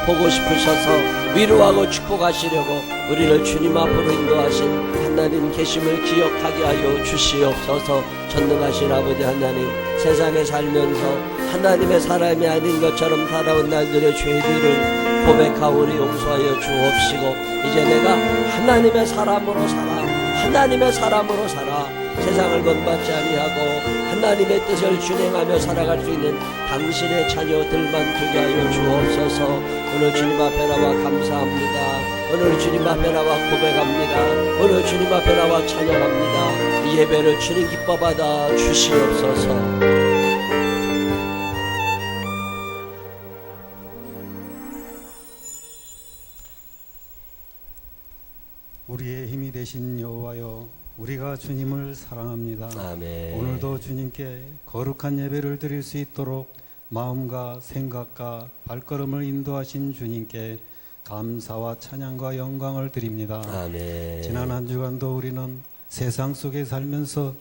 보고 싶으셔서 위로하고 축복하시려고 우리를 주님 앞으로 인도하신 하나님 계심을 기억하게 하여 주시옵소서. 전능하신 아버지 하나님, 세상에 살면서 하나님의 사람이 아닌 것처럼 살아온 날들의 죄들을 고백하오니 용서하여 주옵시고, 이제 내가 하나님의 사람으로 살아, 하나님의 사람으로 살아 세상을 본받지 아니하고 하나님의 뜻을 준행하며 살아갈 수 있는 당신의 자녀들만 되게 하여 주옵소서. 오늘 주님 앞에 나와 감사합니다. 오늘 주님 앞에 나와 고백합니다. 오늘 주님 앞에 나와 찬양합니다. 이 예배를 주님 기뻐 받아 주시옵소서. 우리의 힘이 되신 여호와여, 우리가 주님을 사랑합니다. 아멘. 오늘도 주님께 거룩한 예배를 드릴 수 있도록 마음과 생각과 발걸음을 인도하신 주님께 감사와 찬양과 영광을 드립니다. 아멘. 지난 한 주간도 우리는 세상 속에 살면서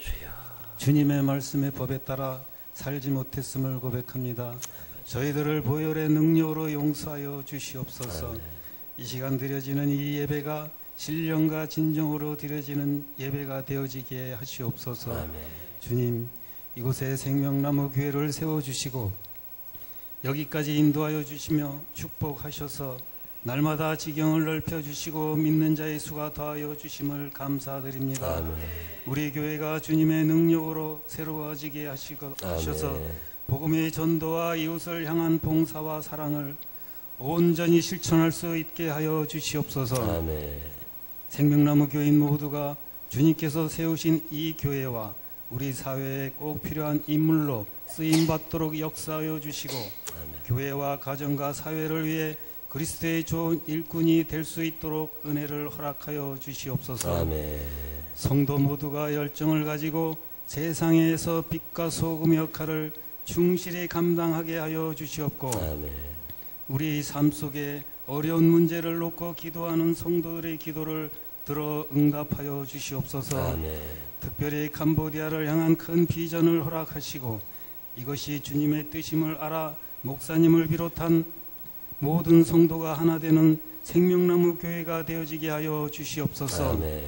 주님의 말씀의 법에 따라 살지 못했음을 고백합니다. 저희들을 보혈의 능력으로 용서하여 주시옵소서. 아멘. 이 시간 드려지는 이 예배가 신령과 진정으로 드려지는 예배가 되어지게 하시옵소서. 아멘. 주님, 이곳에 생명나무 교회를 세워주시고 여기까지 인도하여 주시며 축복하셔서 날마다 지경을 넓혀주시고 믿는 자의 수가 더하여 주심을 감사드립니다. 아멘. 우리 교회가 주님의 능력으로 새로워지게 하셔서 복음의 전도와 이웃을 향한 봉사와 사랑을 온전히 실천할 수 있게 하여 주시옵소서. 아멘. 생명나무 교인 모두가 주님께서 세우신 이 교회와 우리 사회에 꼭 필요한 인물로 쓰임받도록 역사하여 주시고 교회와 가정과 사회를 위해 그리스도의 좋은 일꾼이 될 수 있도록 은혜를 허락하여 주시옵소서. 아멘. 성도 모두가 열정을 가지고 세상에서 빛과 소금 역할을 충실히 감당하게 하여 주시옵고, 아멘. 우리 삶 속에 어려운 문제를 놓고 기도하는 성도들의 기도를 들어 응답하여 주시옵소서. 아멘. 특별히 캄보디아를 향한 큰 비전을 허락하시고 이것이 주님의 뜻임을 알아 목사님을 비롯한 모든 성도가 하나 되는 생명나무 교회가 되어지게 하여 주시옵소서. 아멘.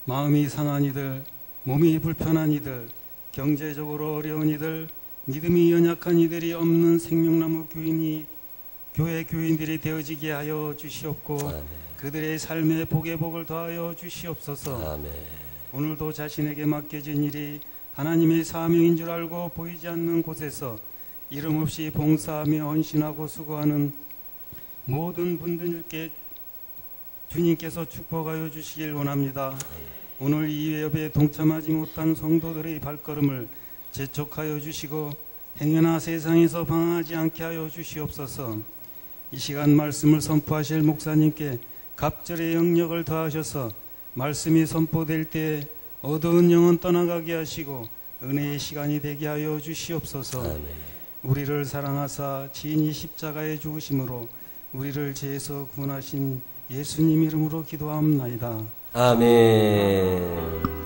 마음이 상한 이들, 몸이 불편한 이들, 경제적으로 어려운 이들, 믿음이 연약한 이들이 없는 생명나무 교회 교인들이 되어지게 하여 주시옵고, 아멘. 그들의 삶에 복의 복을 더하여 주시옵소서. 아멘. 오늘도 자신에게 맡겨진 일이 하나님의 사명인 줄 알고 보이지 않는 곳에서 이름 없이 봉사하며 헌신하고 수고하는 모든 분들께 주님께서 축복하여 주시길 원합니다. 오늘 이 예배에 동참하지 못한 성도들의 발걸음을 재촉하여 주시고 행여나 세상에서 방황하지 않게 하여 주시옵소서. 이 시간 말씀을 선포하실 목사님께 갑절의 영역을 더하셔서 말씀이 선포될 때에 어두운 영은 떠나가게 하시고 은혜의 시간이 되게 하여 주시옵소서. 아멘. 우리를 사랑하사 지인이 십자가에 죽으심으로 우리를 죄에서 구원하신 예수님 이름으로 기도합나이다. 아멘.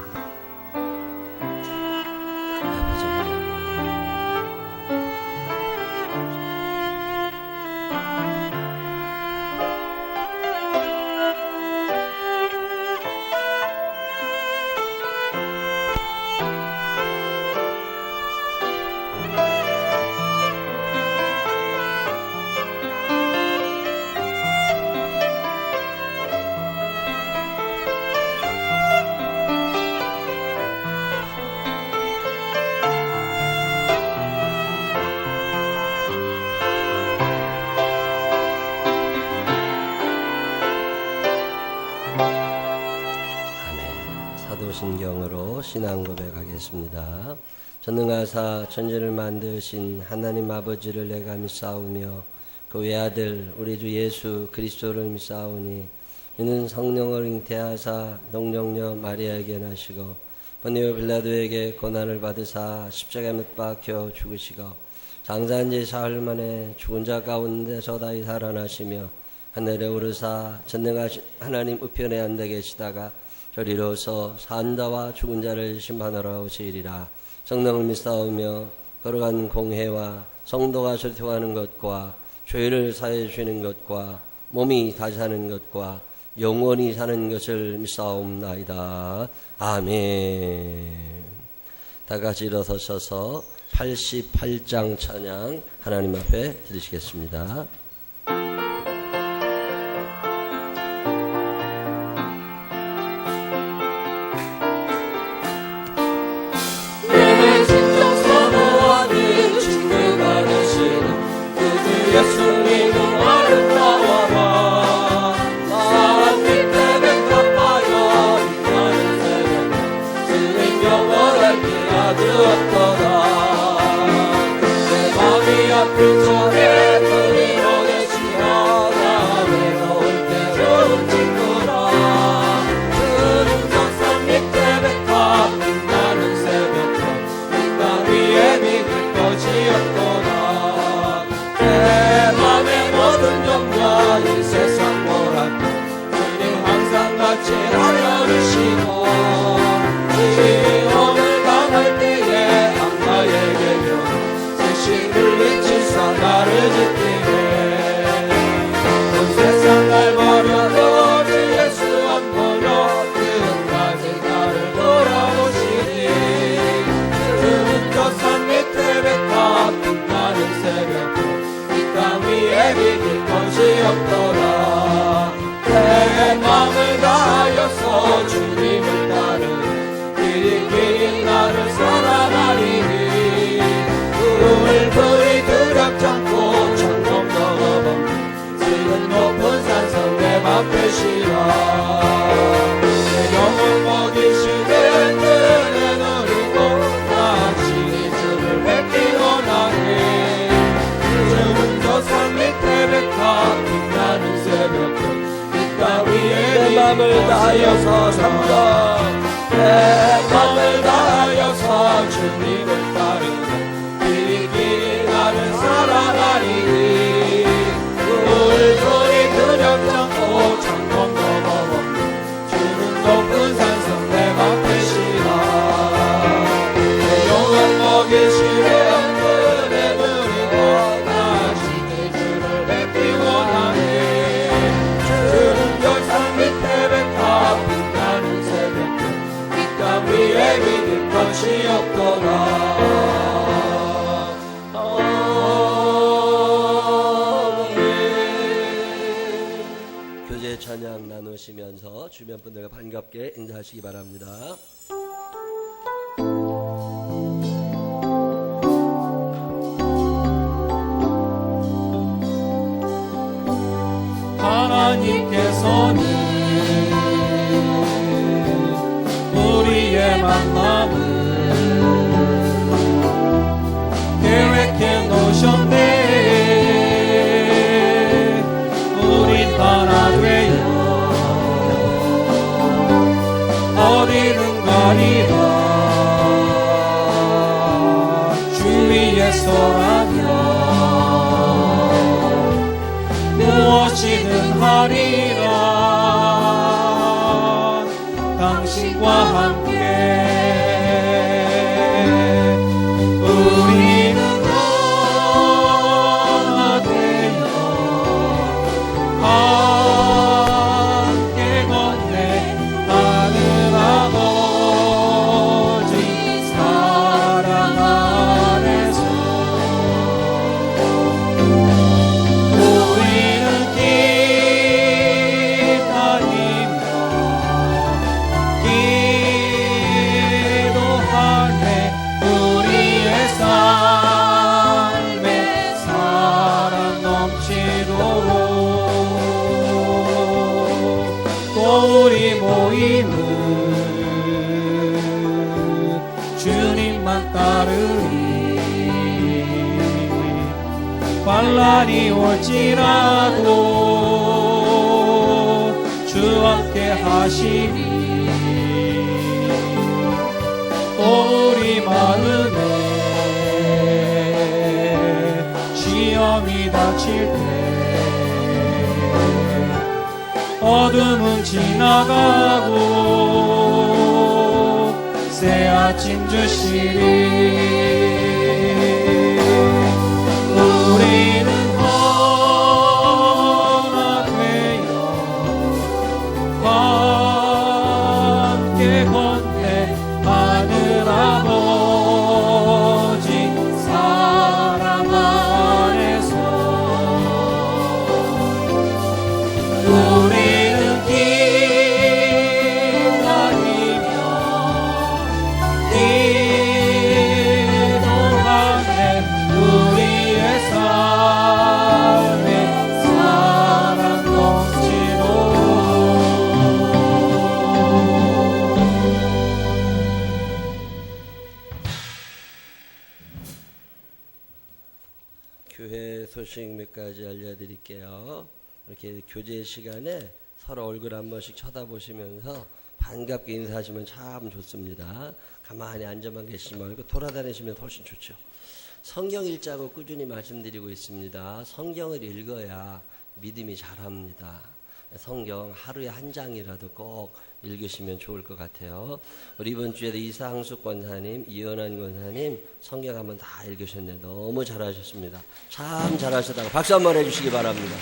사도신경으로 신앙 고백하겠습니다. 전능하사 천지를 만드신 하나님 아버지를 내가 믿사오며 그 외아들 우리 주 예수 그리스도를 믿사오니 이는 성령을 잉태하사 동정녀 마리아에게 나시고 본디오 빌라도에게 고난을 받으사 십자가에 못 박혀 죽으시고 장사한 지 사흘 만에 죽은 자 가운데서 다시 살아나시며 하늘에 오르사 전능하신 하나님 우편에 앉아 계시다가 저리로서 산 자와 죽은 자를 심판하러 오시리라. 성령을 믿사오며 거룩한 공회와 성도가 절통하는 것과 죄를 사해 주시는 것과 몸이 다시 사는 것과 영원히 사는 것을 믿사옵나이다. 아멘. 다 같이 일어서셔서 88장 찬양 하나님 앞에 드리시겠습니다. 예수님은 아름다워라. 사랑 밑에 백합하여 빛나는 새벽 주님 영원하게 아주었더라. 내 맘이 아플 적에 그리로 계시어라. 외로울 때 좋은 친구라. 주님 정상 밑에 백합 빛나는 새벽 이 땅 위에 믿을 것이었더라. 내 맘의 모든 염려 이 세상 뭐라도 주님 항상 같이 알려주시고 시험을 당할 때에 악마에게요 세심을 비추사 나를 지키네. 온 세상 날 버려도 주 예수 안 버려 끝까지 나를 돌아보시니. 주는 저 산 밑에 백합 빛나는 새벽 위에 믿을 것이 없더라. 내 맘을 다하여서 주님을 따르는 길이 나를 살아나리니. 불이 두렵지 않고 천국 넘어범 지은 높은 산성 내 맘 되시라. 내 영혼 먹이시는 은혜 누리고 당신이 주를 뵙기 원하네. 산 밑에 백합 빛나는 새벽 이 땅 위에 내 맘을 다하여서 삼가 내 맘을 다하여서 주님을 따르는 길이 나를 살아나리니. 불이 두렵지 않고 창문 넘어먹는 주는 높은 산성 내 맘 되시라. 내 영혼 먹이시는 은혜 누리고 위에 믿을 것이 없더라. 교제 찬양 나누시면서 주변 분들과 반갑게 인사하시기 바랍니다. 하나님께서는 우리의 만남을 계획해 놓으셨네. 우린 하나 되어 어디든 가리라. 주 위에 서라면 무엇이든 하리라. 당신과 함께 우리는 하나 되어 함께 걷네. 하늘 아버지 사랑 안에서 우리는 기다리며 기도하네. 우리의 삶에 사랑 넘치도록 또 우리 모임은 주님만 따르리. 환란이 올지라도 주 함께 하시니. 또 우리 마음에 시험이 닥칠 때 어둠은 지나가고 새 아침 주시리. 우리는 알려드릴게요. 이렇게 교제 시간에 서로 얼굴 한 번씩 쳐다보시면서 반갑게 인사하시면 참 좋습니다. 가만히 앉아만 계시지 말고 돌아다니시면 훨씬 좋죠. 성경 읽자고 꾸준히 말씀드리고 있습니다. 성경을 읽어야 믿음이 자랍니다. 성경 하루에 한 장이라도 꼭 읽으시면 좋을 것 같아요. 우리 이번 주에도 이상숙 권사님, 이현환 권사님 성경 한번 다 읽으셨네요. 너무 잘하셨습니다. 참 잘하셨다고 박수 한번 해주시기 바랍니다.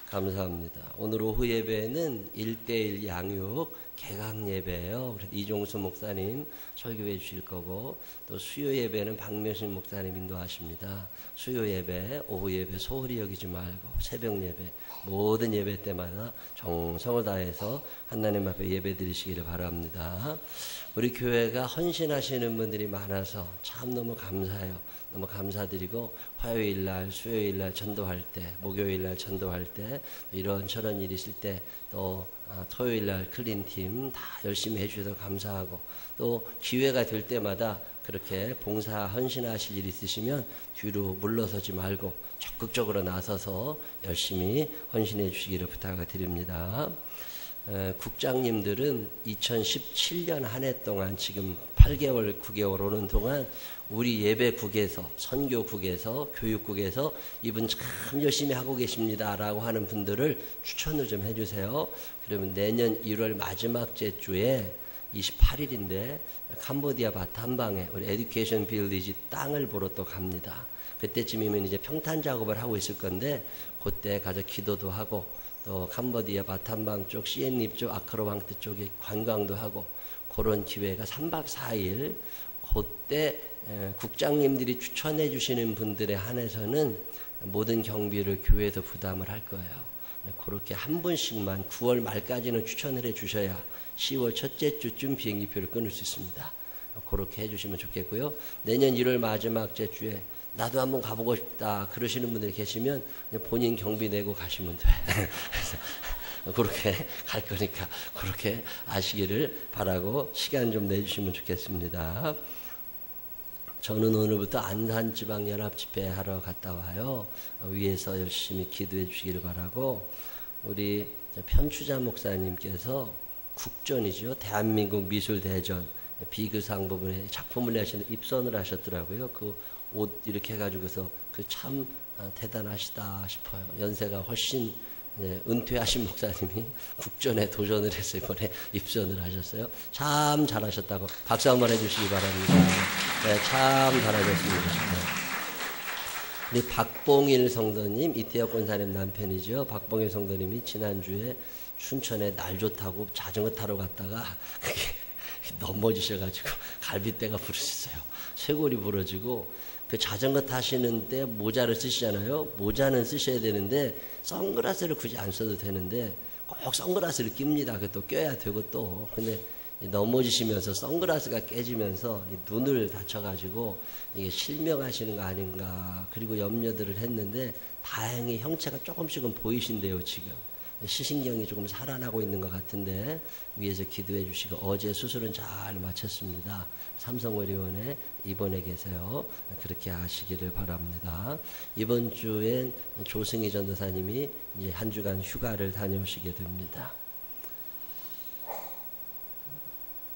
감사합니다. 오늘 오후 예배는 1:1 양육 개강 예배예요. 이종수 목사님 설교해 주실 거고, 또 수요 예배는 박명신 목사님 인도하십니다. 수요 예배, 오후 예배 소홀히 여기지 말고 새벽 예배, 모든 예배 때마다 정성을 다해서 하나님 앞에 예배 드리시기를 바랍니다. 우리 교회가 헌신하시는 분들이 많아서 참 너무 감사해요. 너무 감사드리고, 화요일날, 수요일날 전도할 때, 목요일날 전도할 때, 이런저런 일이 있을 때, 또 토요일날 클린팀 다 열심히 해주셔서 감사하고, 또 기회가 될 때마다 그렇게 봉사 헌신하실 일 있으시면 뒤로 물러서지 말고 적극적으로 나서서 열심히 헌신해 주시기를 부탁을 드립니다. 국장님들은 2017년 한 해 동안 지금 8개월, 9개월 오는 동안 우리 예배국에서, 선교국에서, 교육국에서 이분 참 열심히 하고 계십니다 라고 하는 분들을 추천을 좀 해주세요. 그러면 내년 1월 마지막 주에 28일인데 캄보디아 바탐방에 우리 에듀케이션 빌리지 땅을 보러 또 갑니다. 그때쯤이면 이제 평탄 작업을 하고 있을 건데, 그때 가서 기도도 하고, 또 캄보디아 바탐방 쪽, 시엔립 쪽, 아크로방트 쪽에 관광도 하고, 그런 기회가 3박 4일, 그때 국장님들이 추천해 주시는 분들에 한해서는 모든 경비를 교회에서 부담을 할 거예요. 그렇게 한 분씩만 9월 말까지는 추천을 해 주셔야 10월 첫째 주쯤 비행기표를 끊을 수 있습니다. 그렇게 해주시면 좋겠고요. 내년 1월 마지막 주에 나도 한번 가보고 싶다 그러시는 분들 계시면 그냥 본인 경비 내고 가시면 돼. 그래서 그렇게 갈 거니까 그렇게 아시기를 바라고 시간 좀 내주시면 좋겠습니다. 저는 오늘부터 안산지방연합집회 하러 갔다 와요. 위에서 열심히 기도해 주시기를 바라고, 우리 편추자 목사님께서 국전이죠. 대한민국 미술대전 비교상 부분에 작품을 내시는데 입선을 하셨더라고요. 그 옷 이렇게 해가지고서 그 참 대단하시다 싶어요. 연세가 훨씬 은퇴하신 목사님이 국전에 도전을 해서 이번에 입선을 하셨어요. 참 잘하셨다고 박수 한번 해주시기 바랍니다. 네, 참 잘하셨습니다. 네. 우리 박봉일 성도님, 이태혁 권사님 남편이죠. 박봉일 성도님이 지난주에 춘천에 날 좋다고 자전거 타러 갔다가 넘어지셔가지고 갈비뼈가 부러졌어요. 쇄골이 부러지고, 그 자전거 타시는데 모자를 쓰시잖아요. 모자는 쓰셔야 되는데 선글라스를 굳이 안 써도 되는데 꼭 선글라스를 낍니다. 그것도 껴야 되고 또. 근데 넘어지시면서 선글라스가 깨지면서 눈을 다쳐가지고 이게 실명하시는 거 아닌가, 그리고 염려들을 했는데 다행히 형체가 조금씩은 보이신대요. 지금 시신경이 조금 살아나고 있는 것 같은데 위에서 기도해 주시고, 어제 수술은 잘 마쳤습니다. 삼성의료원에 입원해 계세요. 그렇게 하시기를 바랍니다. 이번 주엔 조승희 전도사님이 이제 한 주간 휴가를 다녀오시게 됩니다.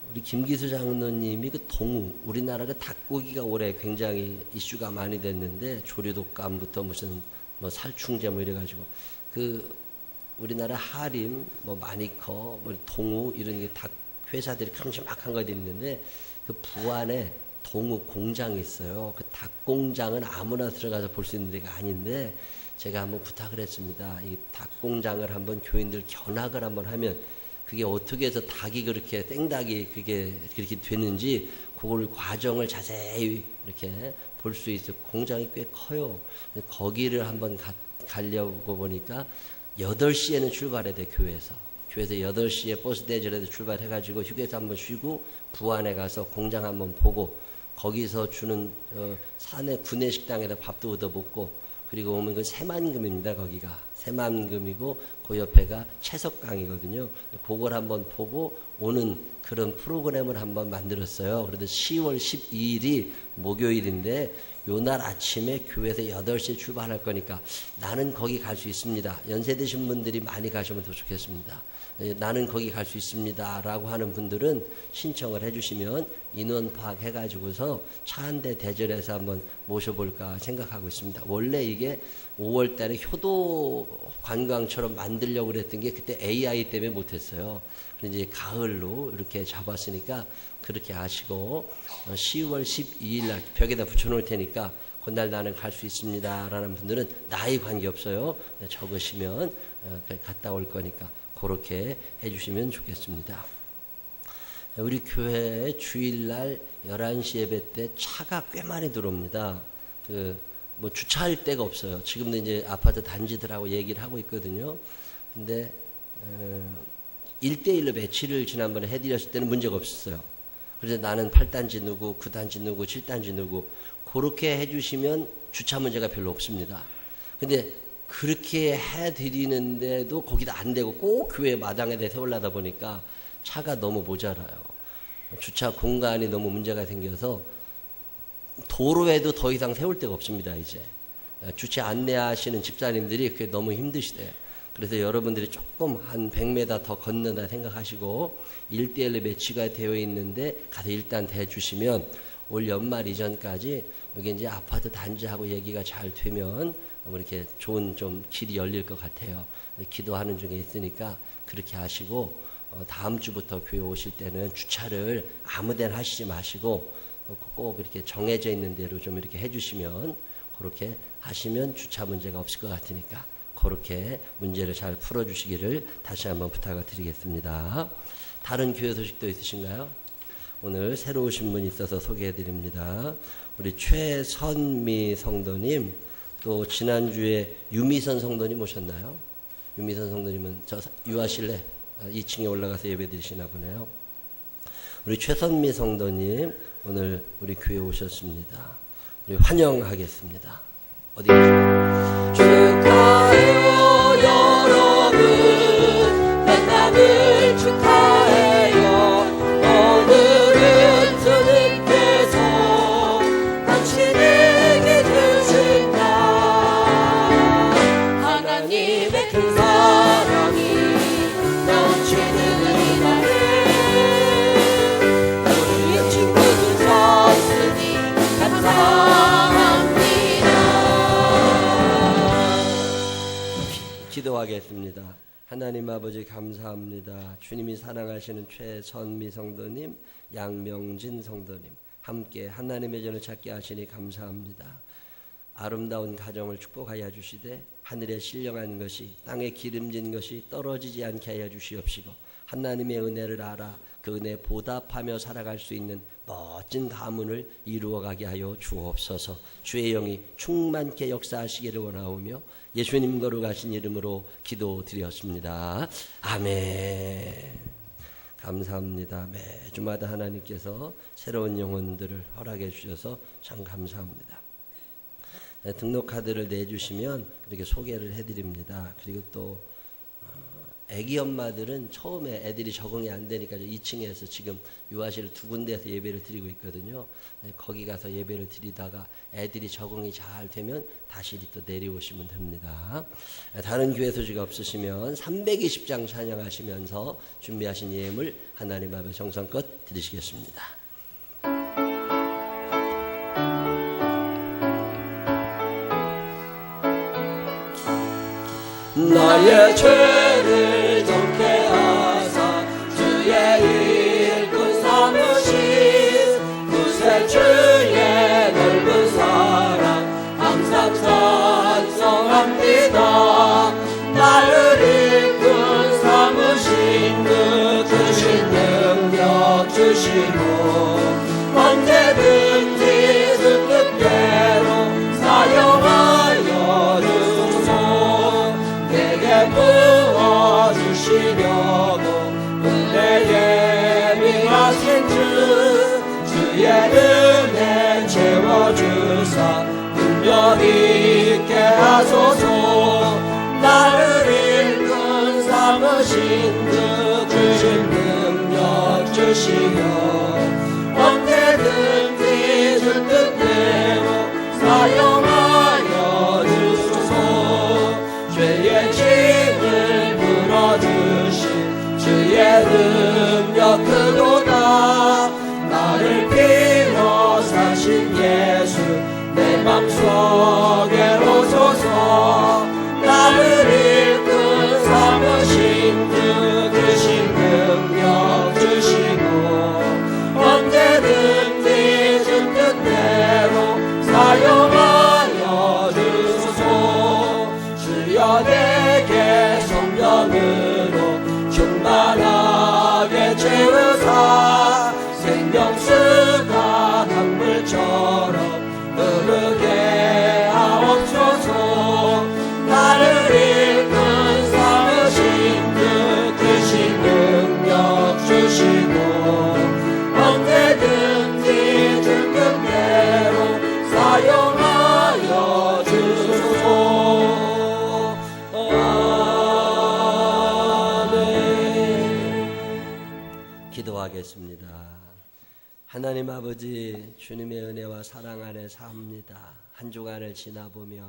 우리 김기수 장로님이 그 동우, 우리나라 그 닭고기가 올해 굉장히 이슈가 많이 됐는데, 조류독감부터 무슨 뭐 살충제 뭐 이래가지고 그 우리나라 하림, 뭐 마니커, 뭐 동우 이런 게 닭 회사들이 큼지막한 것들이 있는데, 그 부안에 동우 공장이 있어요. 그 닭 공장은 아무나 들어가서 볼 수 있는 데가 아닌데, 제가 한번 부탁을 했습니다. 이 닭 공장을 한번 교인들 견학을 한번 하면 그게 어떻게 해서 닭이 그렇게 땡닭이 그게 그렇게 됐는지 그걸 과정을 자세히 이렇게 볼 수 있어요. 공장이 꽤 커요. 거기를 한번 가려고 보니까 8시에는 출발해야 돼, 교회에서. 교회에서 8시에 버스 대절에서 출발해가지고 휴게소 한번 쉬고 부안에 가서 공장 한번 보고, 거기서 주는 산의 구내식당에다 밥도 얻어 먹고, 그리고 오면 그 새만금입니다. 거기가 새만금이고 그 옆에가 채석강이거든요. 그걸 한번 보고 오는 그런 프로그램을 한번 만들었어요. 그래서 10월 12일이 목요일인데 요날 아침에 교회에서 8시에 출발할 거니까 나는 거기 갈 수 있습니다. 연세 드신 분들이 많이 가시면 더 좋겠습니다. 나는 거기 갈 수 있습니다 라고 하는 분들은 신청을 해주시면 인원 파악해가지고서 차 한 대 대절해서 한번 모셔볼까 생각하고 있습니다. 원래 이게 5월 달에 효도 관광처럼 만들려고 그랬던 게 그때 AI 때문에 못했어요. 그래서 이제 가을로 이렇게 잡았으니까 그렇게 하시고 10월 12일 날 벽에다 붙여놓을 테니까 그날 나는 갈 수 있습니다 라는 분들은 나이 관계없어요. 적으시면 갔다 올 거니까 그렇게 해주시면 좋겠습니다. 우리 교회에 주일날 11시 예배 때 차가 꽤 많이 들어옵니다. 뭐 주차할 데가 없어요. 지금도 이제 아파트 단지들하고 얘기를 하고 있거든요. 근데 1대1로 배치를 지난번에 해드렸을 때는 문제가 없었어요. 그래서 나는 8단지 누구, 9단지 누구, 7단지 누구 그렇게 해주시면 주차 문제가 별로 없습니다. 근데 그렇게 해드리는데도 거기다 안 되고 꼭 교회 마당에 세우려다 보니까 차가 너무 모자라요. 주차 공간이 너무 문제가 생겨서 도로에도 더 이상 세울 데가 없습니다. 이제 주차 안내하시는 집사님들이 그게 너무 힘드시대요. 그래서 여러분들이 조금 한 100m 더 걷는다 생각하시고 1대1로 매치가 되어 있는데 가서 일단 대주시면 올 연말 이전까지 여기 이제 아파트 단지하고 얘기가 잘 되면 이렇게 좋은 좀 길이 열릴 것 같아요. 기도하는 중에 있으니까 그렇게 하시고 다음 주부터 교회 오실 때는 주차를 아무 데나 하시지 마시고 꼭 이렇게 정해져 있는 대로 좀 이렇게 해주시면 그렇게 하시면 주차 문제가 없을 것 같으니까 그렇게 문제를 잘 풀어주시기를 다시 한번 부탁을 드리겠습니다. 다른 교회 소식도 있으신가요? 오늘 새로 오신 분 있어서 소개해드립니다. 우리 최선미 성도님, 또 지난주에 유미선 성도님 오셨나요? 유미선 성도님은 저 유하실래? 2층에 올라가서 예배 드리시나 보네요. 우리 최선미 성도님 오늘 우리 교회 오셨습니다. 우리 환영하겠습니다. 어디 계시나요? 축하해요 여러분, 만남을 축하해요. 오늘은 주님께서 당신에게 주신 날, 하나님의 큰 사랑이 넘치는 이날에 우리 친구들 섰으니 감사합니다. 기도하겠습니다. 하나님 아버지 감사합니다. 주님이 사랑하시는 최선미 성도님, 양명진 성도님 함께 하나님의 전을 찾게 하시니 감사합니다. 아름다운 가정을 축복하여 주시되 하늘에 신령한 것이 땅에 기름진 것이 떨어지지 않게 하여 주시옵시고 하나님의 은혜를 알아 그 은혜에 보답하며 살아갈 수 있는 멋진 가문을 이루어가게 하여 주옵소서. 주의 영이 충만케 역사하시기를 원하오며 예수님 거룩하신 이름으로 기도드렸습니다. 아멘. 감사합니다. 매주마다 하나님께서 새로운 영혼들을 허락해 주셔서 참 감사합니다. 등록카드를 내주시면 이렇게 소개를 해드립니다. 그리고 또 애기 엄마들은 처음에 애들이 적응이 안 되니까 2층에서 지금 유아실 2군데에서 예배를 드리고 있거든요. 거기 가서 예배를 드리다가 애들이 적응이 잘 되면 다시 또 내려오시면 됩니다. 다른 교회 소식 없으시면 320장 찬양하시면서 준비하신 예물 하나님 앞에 정성껏 드리시겠습니다. 나의 죄를 정케 하사 주의 일꾼 삼으신 구세 주의 넓은 사랑 항상 찬송합니다. 나를 일꾼 삼으신 그 주신 능력 주시고 언제든지 그 뜻대로 사용하여 주소. 내게 부어주시려고 은혜 예비하신 주의 은혜 채워주사 능력 있게 하소서. 나를 일꾼 삼으신 그 주신 능력 주시며 언제든지 주 뜻대로 능력에 오소서. 나를 이끌 삼으신 주 주신 능력 주시고 언제든지 주 뜻대로 사용하여 주소서. 주여 내게 성령으로 충만하게 채우사 생명수가 강물처럼 흐르게 하옵소서. 나를 이끌 삼으신 주 크신 능력 주시고 언제든지 주 뜻대로 사용하여 주소서. 아멘. 기도하겠습니다. 하나님 아버지, 주님의 은혜와 사랑 안에 삽니다. 한 주간을 지나보면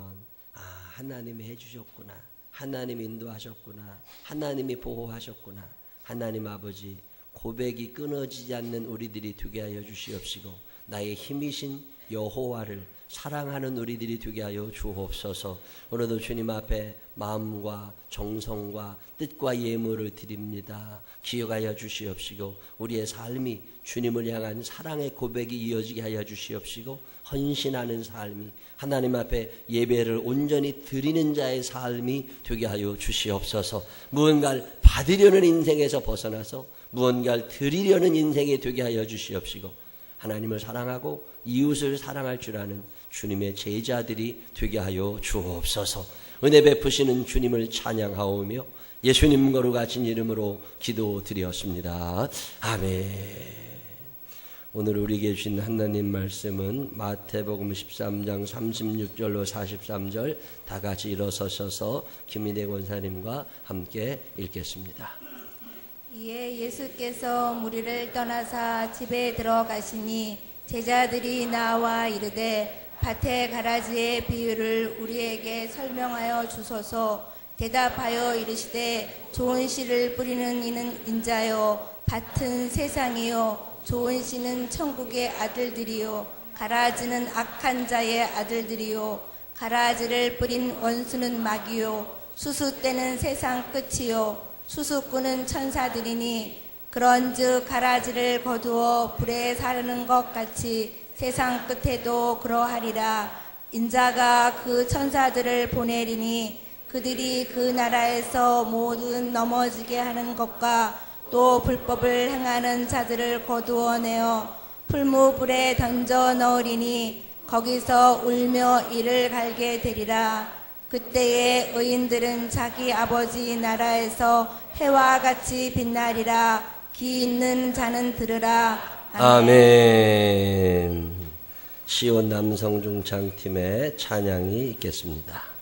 하나님이 해주셨구나, 하나님이 인도하셨구나, 하나님이 보호하셨구나. 하나님 아버지, 고백이 끊어지지 않는 우리들이 되게 하여 주시옵시고 나의 힘이신 여호와를 사랑하는 우리들이 되게 하여 주옵소서. 오늘도 주님 앞에 마음과 정성과 뜻과 예물을 드립니다. 기억하여 주시옵시고 우리의 삶이 주님을 향한 사랑의 고백이 이어지게 하여 주시옵시고 헌신하는 삶이 하나님 앞에 예배를 온전히 드리는 자의 삶이 되게 하여 주시옵소서. 무언가를 받으려는 인생에서 벗어나서 무언가를 드리려는 인생이 되게 하여 주시옵시고 하나님을 사랑하고 이웃을 사랑할 줄 아는 주님의 제자들이 되게 하여 주옵소서. 은혜 베푸시는 주님을 찬양하오며 예수님 거룩하신 이름으로 기도드렸습니다. 아멘. 오늘 우리에게 주신 하나님 말씀은 마태복음 13장 36절로 43절 다 같이 일어서셔서 김인혜 권사님과 함께 읽겠습니다. 이에 예수께서 무리를 떠나사 집에 들어가시니 제자들이 나와 이르되 밭의 가라지의 비유를 우리에게 설명하여 주소서. 대답하여 이르시되 좋은 씨를 뿌리는 이는 인자요 밭은 세상이요 좋은 씨는 천국의 아들들이요 가라지는 악한 자의 아들들이요 가라지를 뿌린 원수는 마귀요 수수 때는 세상 끝이요 수수꾼은 천사들이니 그런즉 가라지를 거두어 불에 사르는 것 같이 세상 끝에도 그러하리라. 인자가 그 천사들을 보내리니 그들이 그 나라에서 모든 넘어지게 하는 것과 또 불법을 행하는 자들을 거두어내어 풀무불에 던져 넣으리니 거기서 울며 이를 갈게 되리라. 그때에 의인들은 자기 아버지 나라에서 해와 같이 빛나리라. 귀 있는 자는 들으라. 아멘. 시온 남성중창팀의 찬양이 있겠습니다.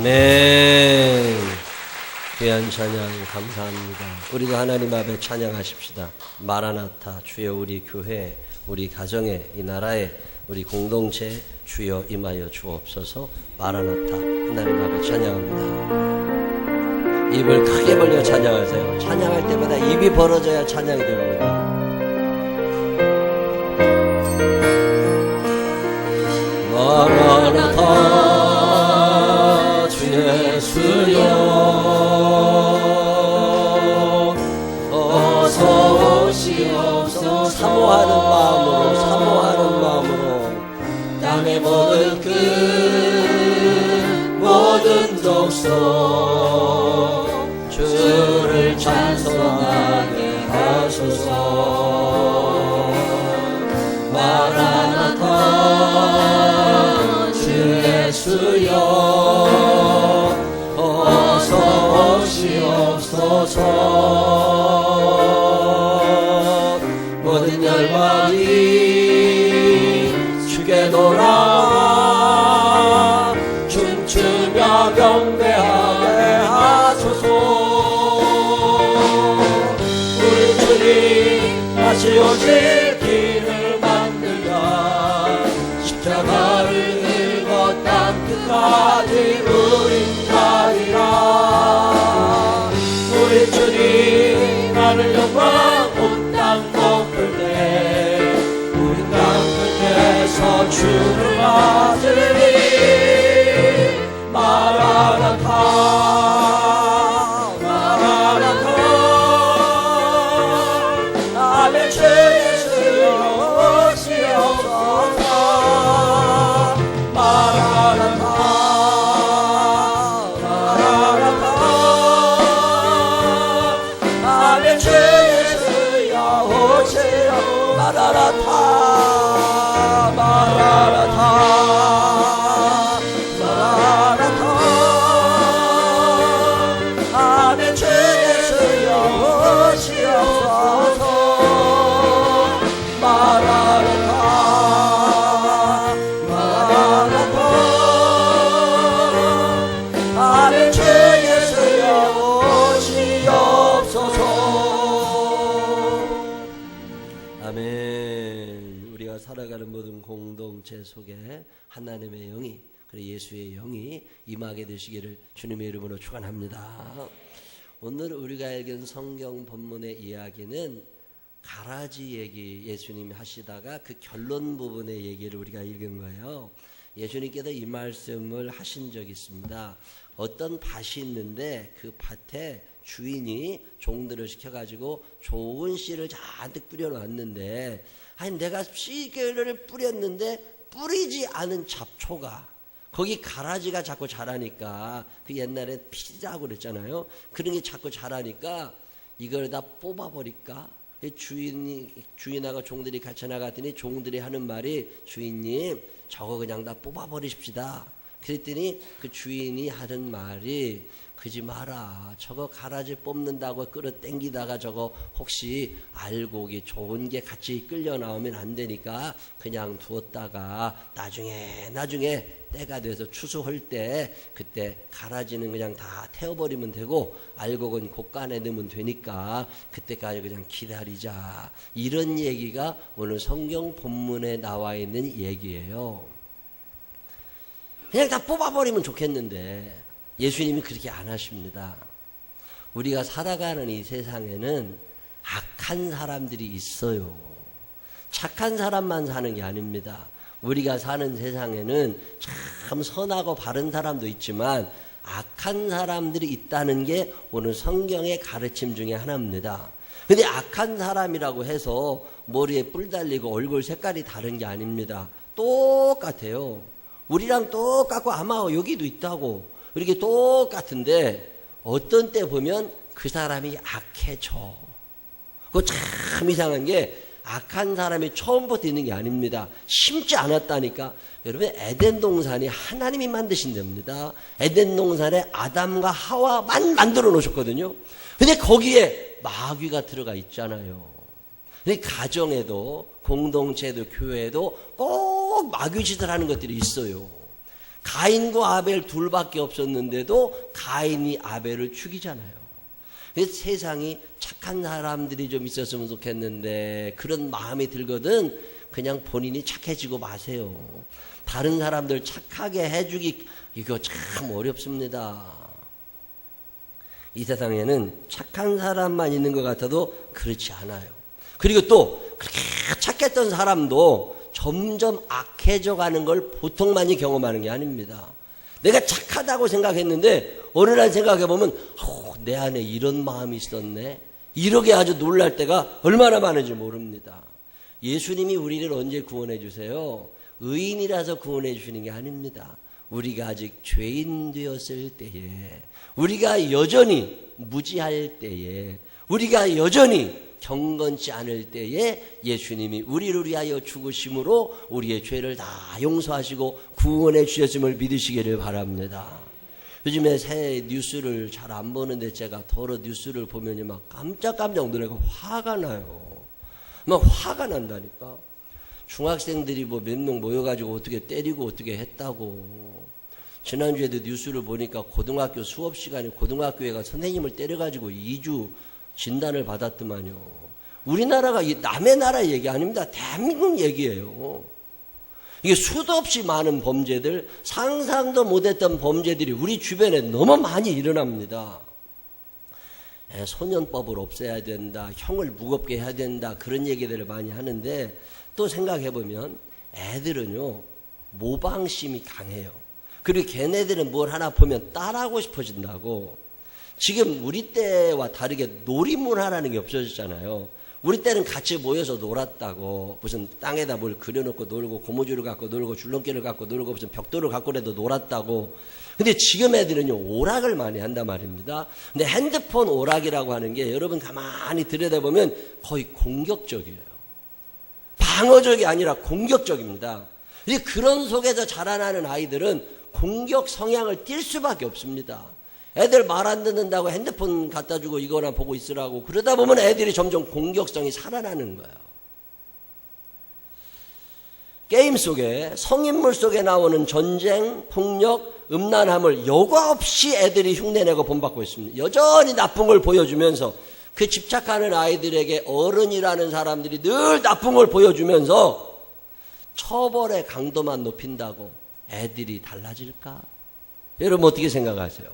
아멘. 귀한 찬양 감사합니다. 우리도 하나님 앞에 찬양하십시다. 마라나타, 주여 우리 교회, 우리 가정에, 이 나라에, 우리 공동체 주여 임하여 주옵소서. 마라나타, 하나님 앞에 찬양합니다. 입을 크게 벌려 찬양하세요. 찬양할 때마다 입이 벌어져야 찬양이 됩니다. 마라나타, 주 예수여 어서 오시옵소서. 사모하는 마음으로 땅의 모든 끝 모든 족속 주를 찬송하게 하소서. 마라나타, 주 예수여 어서 오시옵소서. 모든 열방이 주께 돌아와 춤추며 경배하게 하소서. 우리 주님 다시 오실 길을 만들자. 십자가를 일고 땅 끝까지 우린 가리라. 우리 주님 하늘 영광 온 땅 높을 때 우린 땅 끝에서 주를 맞으리. 마라나타, 마라나타, 아멘. 주 예수여 오시옵소서. 마라나타, 마라나타, 아멘. 주 예수여 오시옵소서. 마라나타, 마라나타, 마라나타, 아멘. 주 예수여 오시옵소서. 마라나타, 마라나타, 아멘. 주 예수여 오시옵소서. 아멘. 우리가 살아가는 모든 공동체 속에 하나님의 영이, 그리고 예수의 영이 임하게 되시기를 주님의 이름으로 축원합니다. 오늘 우리가 읽은 성경 본문의 이야기는 가라지 얘기, 예수님이 하시다가 그 결론 부분의 얘기를 우리가 읽은 거예요. 예수님께서 이 말씀을 하신 적이 있습니다. 어떤 밭이 있는데 그 밭에 주인이 종들을 시켜가지고 좋은 씨를 잔뜩 뿌려놨는데, 아니 내가 씨를 뿌렸는데 뿌리지 않은 잡초가, 거기 가라지가 자꾸 자라니까, 그 옛날에 피자고 그랬잖아요. 그런 게 자꾸 자라니까 이걸 다 뽑아버릴까? 주인하고 종들이 같이 나갔더니 종들이 하는 말이, 주인님 저거 그냥 다 뽑아버리십시다. 그랬더니 그 주인이 하는 말이, 그러지 마라. 저거 가라지 뽑는다고 끌어당기다가 저거 혹시 알곡이 좋은 게 같이 끌려 나오면 안 되니까 그냥 두었다가 나중에 때가 돼서 추수할 때 그때 가라지는 그냥 다 태워버리면 되고 알곡은 곡간에 넣으면 되니까 그때까지 그냥 기다리자. 이런 얘기가 오늘 성경 본문에 나와 있는 얘기예요. 그냥 다 뽑아버리면 좋겠는데 예수님이 그렇게 안 하십니다. 우리가 살아가는 이 세상에는 악한 사람들이 있어요. 착한 사람만 사는 게 아닙니다. 우리가 사는 세상에는 참 선하고 바른 사람도 있지만 악한 사람들이 있다는 게 오늘 성경의 가르침 중에 하나입니다. 근데 악한 사람이라고 해서 머리에 뿔 달리고 얼굴 색깔이 다른 게 아닙니다. 똑같아요. 우리랑 똑같고 아마 여기도 있다고 이렇게 똑같은데 어떤 때 보면 그 사람이 악해져. 그거 참 이상한 게 악한 사람이 처음부터 있는 게 아닙니다. 심지 않았다니까. 여러분, 에덴 동산이 하나님이 만드신 데입니다. 에덴 동산에 아담과 하와만 만들어 놓으셨거든요. 근데 거기에 마귀가 들어가 있잖아요. 근데 가정에도 공동체도 교회도 꼭 마귀짓을 하는 것들이 있어요. 가인과 아벨 둘밖에 없었는데도 가인이 아벨을 죽이잖아요. 그래서 세상이 착한 사람들이 좀 있었으면 좋겠는데 그런 마음이 들거든 그냥 본인이 착해지고 마세요. 다른 사람들 착하게 해주기 이거 참 어렵습니다. 이 세상에는 착한 사람만 있는 것 같아도 그렇지 않아요. 그리고 또 그렇게 착했던 사람도 점점 악해져 가는 걸 보통 많이 경험하는 게 아닙니다. 내가 착하다고 생각했는데 어느 날 생각해보면 내 안에 이런 마음이 있었네. 이렇게 아주 놀랄 때가 얼마나 많은지 모릅니다. 예수님이 우리를 언제 구원해 주세요? 의인이라서 구원해 주시는 게 아닙니다. 우리가 아직 죄인 되었을 때에, 우리가 여전히 무지할 때에, 우리가 여전히 경건치 않을 때에 예수님이 우리를 위하여 죽으심으로 우리의 죄를 다 용서하시고 구원해 주셨음을 믿으시기를 바랍니다. 요즘에 새 뉴스를 잘 안 보는데 제가 더러 뉴스를 보면 막 깜짝깜짝 놀라고 화가 나요. 막 화가 난다니까. 중학생들이 뭐 몇 명 모여가지고 어떻게 때리고 어떻게 했다고. 지난주에도 뉴스를 보니까 고등학교 수업 시간에 고등학교에 가 선생님을 때려가지고 2주 진단을 받았더만요. 우리나라가 남의 나라 얘기 아닙니다. 대한민국 얘기예요. 이게 수도 없이 많은 범죄들, 상상도 못했던 범죄들이 우리 주변에 너무 많이 일어납니다. 소년법을 없애야 된다, 형을 무겁게 해야 된다, 그런 얘기들을 많이 하는데 또 생각해보면 애들은요 모방심이 강해요. 그리고 걔네들은 뭘 하나 보면 따라하고 싶어진다고. 지금 우리 때와 다르게 놀이문화라는 게 없어졌잖아요. 우리 때는 같이 모여서 놀았다고. 무슨 땅에다 뭘 그려놓고 놀고, 고무줄을 갖고 놀고, 줄넘기를 갖고 놀고, 무슨 벽돌을 갖고라도 놀았다고. 근데 지금 애들은요 오락을 많이 한단 말입니다. 근데 핸드폰 오락이라고 하는 게 여러분 가만히 들여다보면 거의 공격적이에요. 방어적이 아니라 공격적입니다. 그런 속에서 자라나는 아이들은 공격 성향을 띌 수밖에 없습니다. 애들 말 안 듣는다고 핸드폰 갖다 주고 이거나 보고 있으라고 그러다 보면 애들이 점점 공격성이 살아나는 거예요. 게임 속에, 성인물 속에 나오는 전쟁, 폭력, 음란함을 여과 없이 애들이 흉내내고 본받고 있습니다. 여전히 나쁜 걸 보여주면서 그 집착하는 아이들에게 어른이라는 사람들이 늘 나쁜 걸 보여주면서 처벌의 강도만 높인다고 애들이 달라질까? 여러분 어떻게 생각하세요?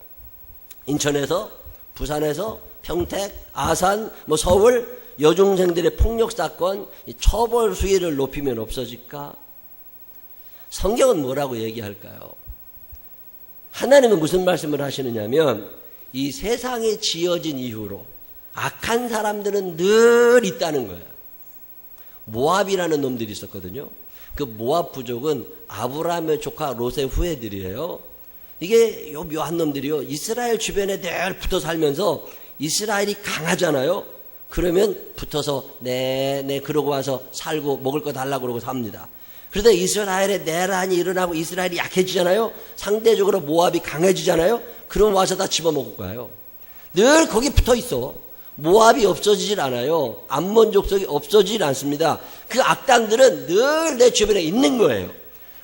인천에서, 부산에서, 평택, 아산, 서울 여중생들의 폭력 사건 처벌 수위를 높이면 없어질까? 성경은 뭐라고 얘기할까요? 하나님은 무슨 말씀을 하시느냐면 이 세상이 지어진 이후로 악한 사람들은 늘 있다는 거예요. 모압이라는 놈들이 있었거든요. 그 모압 부족은 아브라함의 조카 롯의 후예들이에요. 이게 요 묘한 놈들이요. 이스라엘 주변에 늘 붙어 살면서 이스라엘이 강하잖아요. 그러면 붙어서 네 그러고 와서 살고 먹을 거 달라고 그러고 삽니다. 그러다 이스라엘의 내란이 일어나고 이스라엘이 약해지잖아요. 상대적으로 모압이 강해지잖아요. 그럼 와서 다 집어먹을 거예요. 늘 거기 붙어 있어. 모압이 없어지질 않아요. 암몬 족속이 없어지질 않습니다. 그 악당들은 늘 내 주변에 있는 거예요.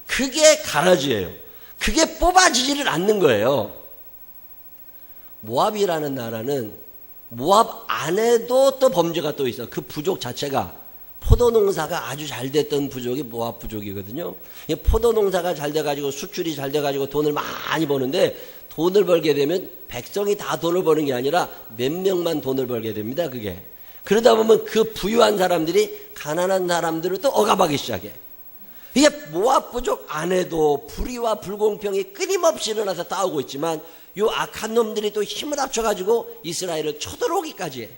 그게 가라지예요. 그게 뽑아지지를 않는 거예요. 모압이라는 나라는 모압 안에도 또 범죄가 또 있어. 그 부족 자체가 포도 농사가 아주 잘 됐던 부족이 모압 부족이거든요. 포도 농사가 잘 돼가지고 수출이 잘 돼가지고 돈을 많이 버는데 돈을 벌게 되면 백성이 다 돈을 버는 게 아니라 몇 명만 돈을 벌게 됩니다. 그게. 그러다 보면 그 부유한 사람들이 가난한 사람들을 또 억압하기 시작해. 이게 모압 부족 안에도 불의와 불공평이 끊임없이 일어나서 싸우고 있지만 요 악한 놈들이 또 힘을 합쳐가지고 이스라엘을 쳐들어오기까지 해.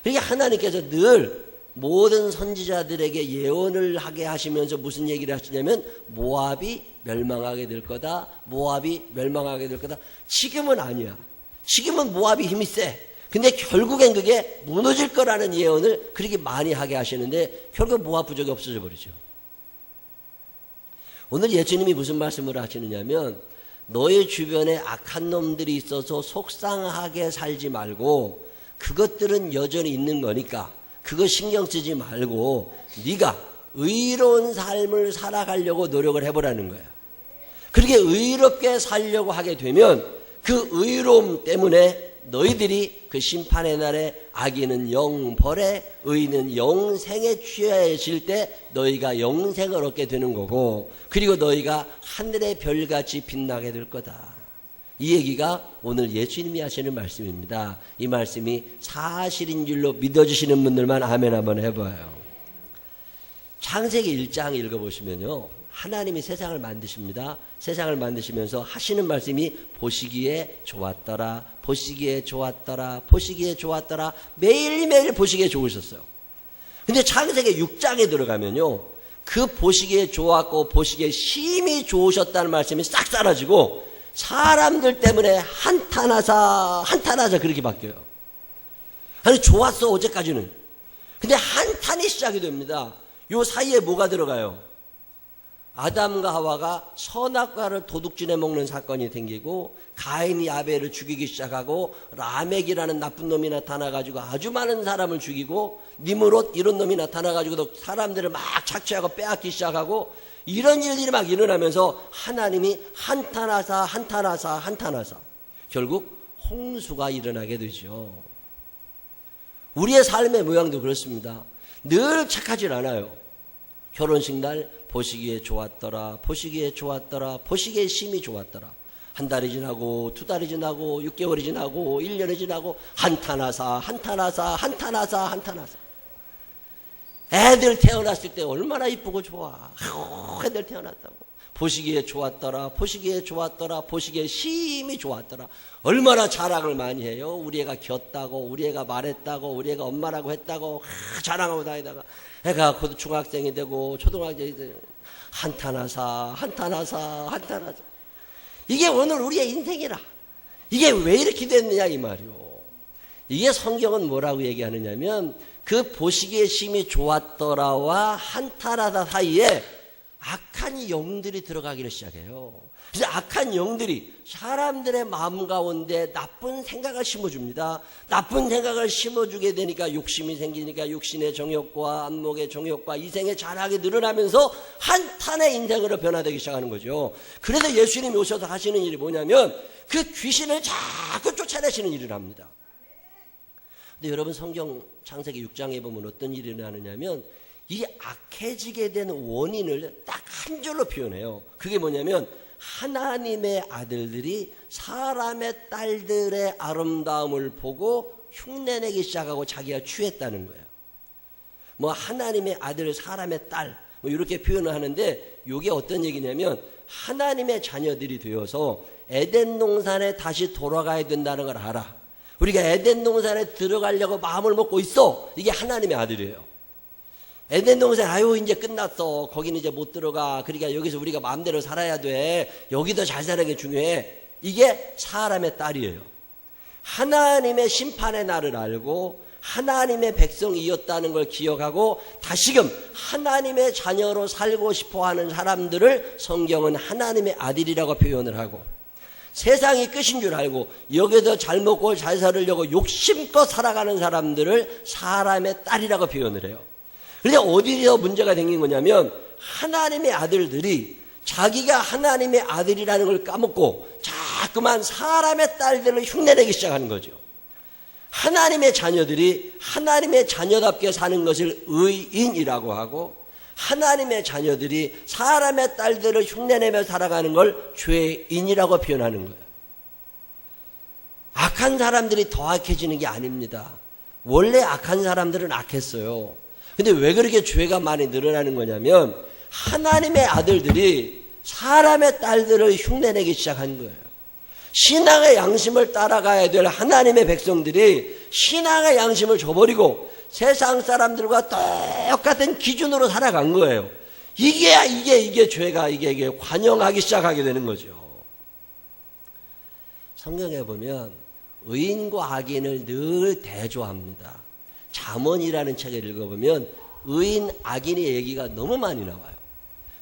그러니까 하나님께서 늘 모든 선지자들에게 예언을 하게 하시면서 무슨 얘기를 하시냐면 모압이 멸망하게 될 거다. 모압이 멸망하게 될 거다. 지금은 아니야. 지금은 모압이 힘이 세. 근데 결국엔 그게 무너질 거라는 예언을 그렇게 많이 하게 하시는데 결국 모압 부족이 없어져 버리죠. 오늘 예수님이 무슨 말씀을 하시느냐면 너의 주변에 악한 놈들이 있어서 속상하게 살지 말고 그것들은 여전히 있는 거니까 그거 신경 쓰지 말고 네가 의로운 삶을 살아가려고 노력을 해보라는 거예요. 그렇게 의롭게 살려고 하게 되면 그 의로움 때문에 너희들이 그 심판의 날에 악인은 영벌에 의인은 영생에 취하여질 때 너희가 영생을 얻게 되는 거고, 그리고 너희가 하늘의 별같이 빛나게 될 거다. 이 얘기가 오늘 예수님이 하시는 말씀입니다. 이 말씀이 사실인 줄로 믿어주시는 분들만 아멘 한번 해봐요. 창세기 1장 읽어보시면요, 하나님이 세상을 만드십니다. 세상을 만드시면서 하시는 말씀이 보시기에 좋았더라, 보시기에 좋았더라, 보시기에 좋았더라, 매일매일 보시기에 좋으셨어요. 근데 창세기 6장에 들어가면요, 그 보시기에 좋았고 보시기에 심히 좋으셨다는 말씀이 싹 사라지고 사람들 때문에 한탄하자 그렇게 바뀌어요. 아니 좋았어 어제까지는. 근데 한탄이 시작이 됩니다. 요 사이에 뭐가 들어가요? 아담과 하와가 선악과를 도둑질해 먹는 사건이 생기고, 가인이 아벨을 죽이기 시작하고, 라멕이라는 나쁜 놈이 나타나가지고 아주 많은 사람을 죽이고, 니므롯 이런 놈이 나타나가지고 사람들을 막 착취하고 빼앗기 시작하고, 이런 일들이 막 일어나면서 하나님이 한탄하사 결국 홍수가 일어나게 되죠. 우리의 삶의 모양도 그렇습니다. 늘 착하질 않아요. 결혼식 날 보시기에 좋았더라, 보시기에 좋았더라, 보시기에 심히 좋았더라. 한 달이 지나고 2달이 지나고 6개월이 지나고 1년이 지나고 한탄하사. 애들 태어났을 때 얼마나 이쁘고 좋아. 애들 태어났다고. 보시기에 좋았더라, 보시기에 좋았더라, 보시기에 심히 좋았더라. 얼마나 자랑을 많이 해요. 우리 애가 겼다고, 우리 애가 말했다고, 우리 애가 엄마라고 했다고 자랑하고 다니다가 애가 곧 중학생이 되고 초등학생이 되고 한탄하사. 이게 오늘 우리의 인생이라. 이게 왜 이렇게 됐느냐 이 말이요. 이게 성경은 뭐라고 얘기하느냐면, 그 보시기에 심히 좋았더라와 한탄하다 사이에 악한 영들이 들어가기를 시작해요. 그래서 악한 영들이 사람들의 마음 가운데 나쁜 생각을 심어줍니다. 나쁜 생각을 심어주게 되니까 욕심이 생기니까 육신의 정욕과 안목의 정욕과 이생의 자랑이 늘어나면서 한탄의 인생으로 변화되기 시작하는 거죠. 그래서 예수님이 오셔서 하시는 일이 뭐냐면 그 귀신을 자꾸 쫓아내시는 일을 합니다. 근데 여러분 성경 창세기 6장에 보면 어떤 일이 일어나느냐면 이 악해지게 된 원인을 딱 한 줄로 표현해요. 그게 뭐냐면 하나님의 아들들이 사람의 딸들의 아름다움을 보고 흉내내기 시작하고 자기가 취했다는 거예요. 뭐 하나님의 아들, 사람의 딸 뭐 이렇게 표현을 하는데, 이게 어떤 얘기냐면 하나님의 자녀들이 되어서 에덴 동산에 다시 돌아가야 된다는 걸 알아. 우리가 에덴 동산에 들어가려고 마음을 먹고 있어. 이게 하나님의 아들이에요. 에덴 동산 아유 이제 끝났어. 거기는 이제 못 들어가. 그러니까 여기서 우리가 마음대로 살아야 돼. 여기도 잘 사는 게 중요해. 이게 사람의 딸이에요. 하나님의 심판의 날을 알고 하나님의 백성이었다는 걸 기억하고 다시금 하나님의 자녀로 살고 싶어하는 사람들을 성경은 하나님의 아들이라고 표현을 하고, 세상이 끝인 줄 알고 여기서 잘 먹고 잘 살으려고 욕심껏 살아가는 사람들을 사람의 딸이라고 표현을 해요. 그런데 어디서 문제가 생긴 거냐면 하나님의 아들들이 자기가 하나님의 아들이라는 걸 까먹고 자꾸만 사람의 딸들을 흉내내기 시작하는 거죠. 하나님의 자녀들이 하나님의 자녀답게 사는 것을 의인이라고 하고, 하나님의 자녀들이 사람의 딸들을 흉내내며 살아가는 걸 죄인이라고 표현하는 거예요. 악한 사람들이 더 악해지는 게 아닙니다. 원래 악한 사람들은 악했어요. 근데 왜 그렇게 죄가 많이 늘어나는 거냐면 하나님의 아들들이 사람의 딸들을 흉내내기 시작한 거예요. 신앙의 양심을 따라가야 될 하나님의 백성들이 신앙의 양심을 저버리고 세상 사람들과 똑같은 기준으로 살아간 거예요. 이게 죄가 이게 관영하기 시작하게 되는 거죠. 성경에 보면 의인과 악인을 늘 대조합니다. 잠언이라는 책을 읽어보면 의인, 악인의 얘기가 너무 많이 나와요.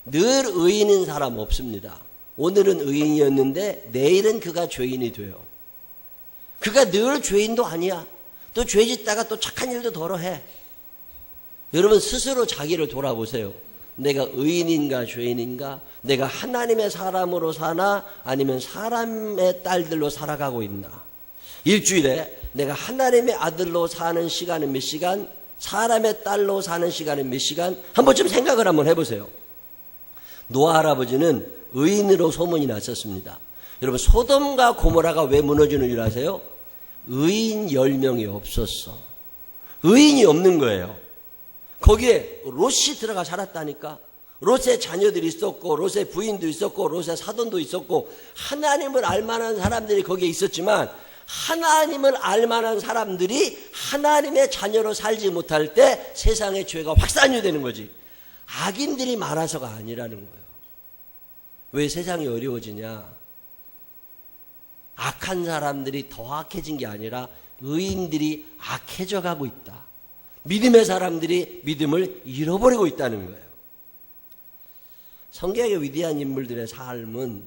늘 의인인 사람 없습니다. 오늘은 의인이었는데 내일은 그가 죄인이 돼요. 그가 늘 죄인도 아니야. 또 죄 짓다가 또 착한 일도 덜어 해. 여러분 스스로 자기를 돌아보세요. 내가 의인인가 죄인인가? 내가 하나님의 사람으로 사나 아니면 사람의 딸들로 살아가고 있나? 일주일에 내가 하나님의 아들로 사는 시간은 몇 시간? 사람의 딸로 사는 시간은 몇 시간? 한번 좀 생각을 한번 해보세요. 노아 할아버지는 의인으로 소문이 났었습니다. 여러분, 소돔과 고모라가 왜 무너지는 줄 아세요? 의인 10명이 없었어. 의인이 없는 거예요. 거기에 롯이 들어가 살았다니까. 롯의 자녀들이 있었고, 롯의 부인도 있었고, 롯의 사돈도 있었고, 하나님을 알만한 사람들이 거기에 있었지만, 하나님을 알만한 사람들이 하나님의 자녀로 살지 못할 때 세상의 죄가 확산이 되는 거지. 악인들이 많아서가 아니라는 거예요. 왜 세상이 어려워지냐? 악한 사람들이 더 악해진 게 아니라 의인들이 악해져 가고 있다. 믿음의 사람들이 믿음을 잃어버리고 있다는 거예요. 성경의 위대한 인물들의 삶은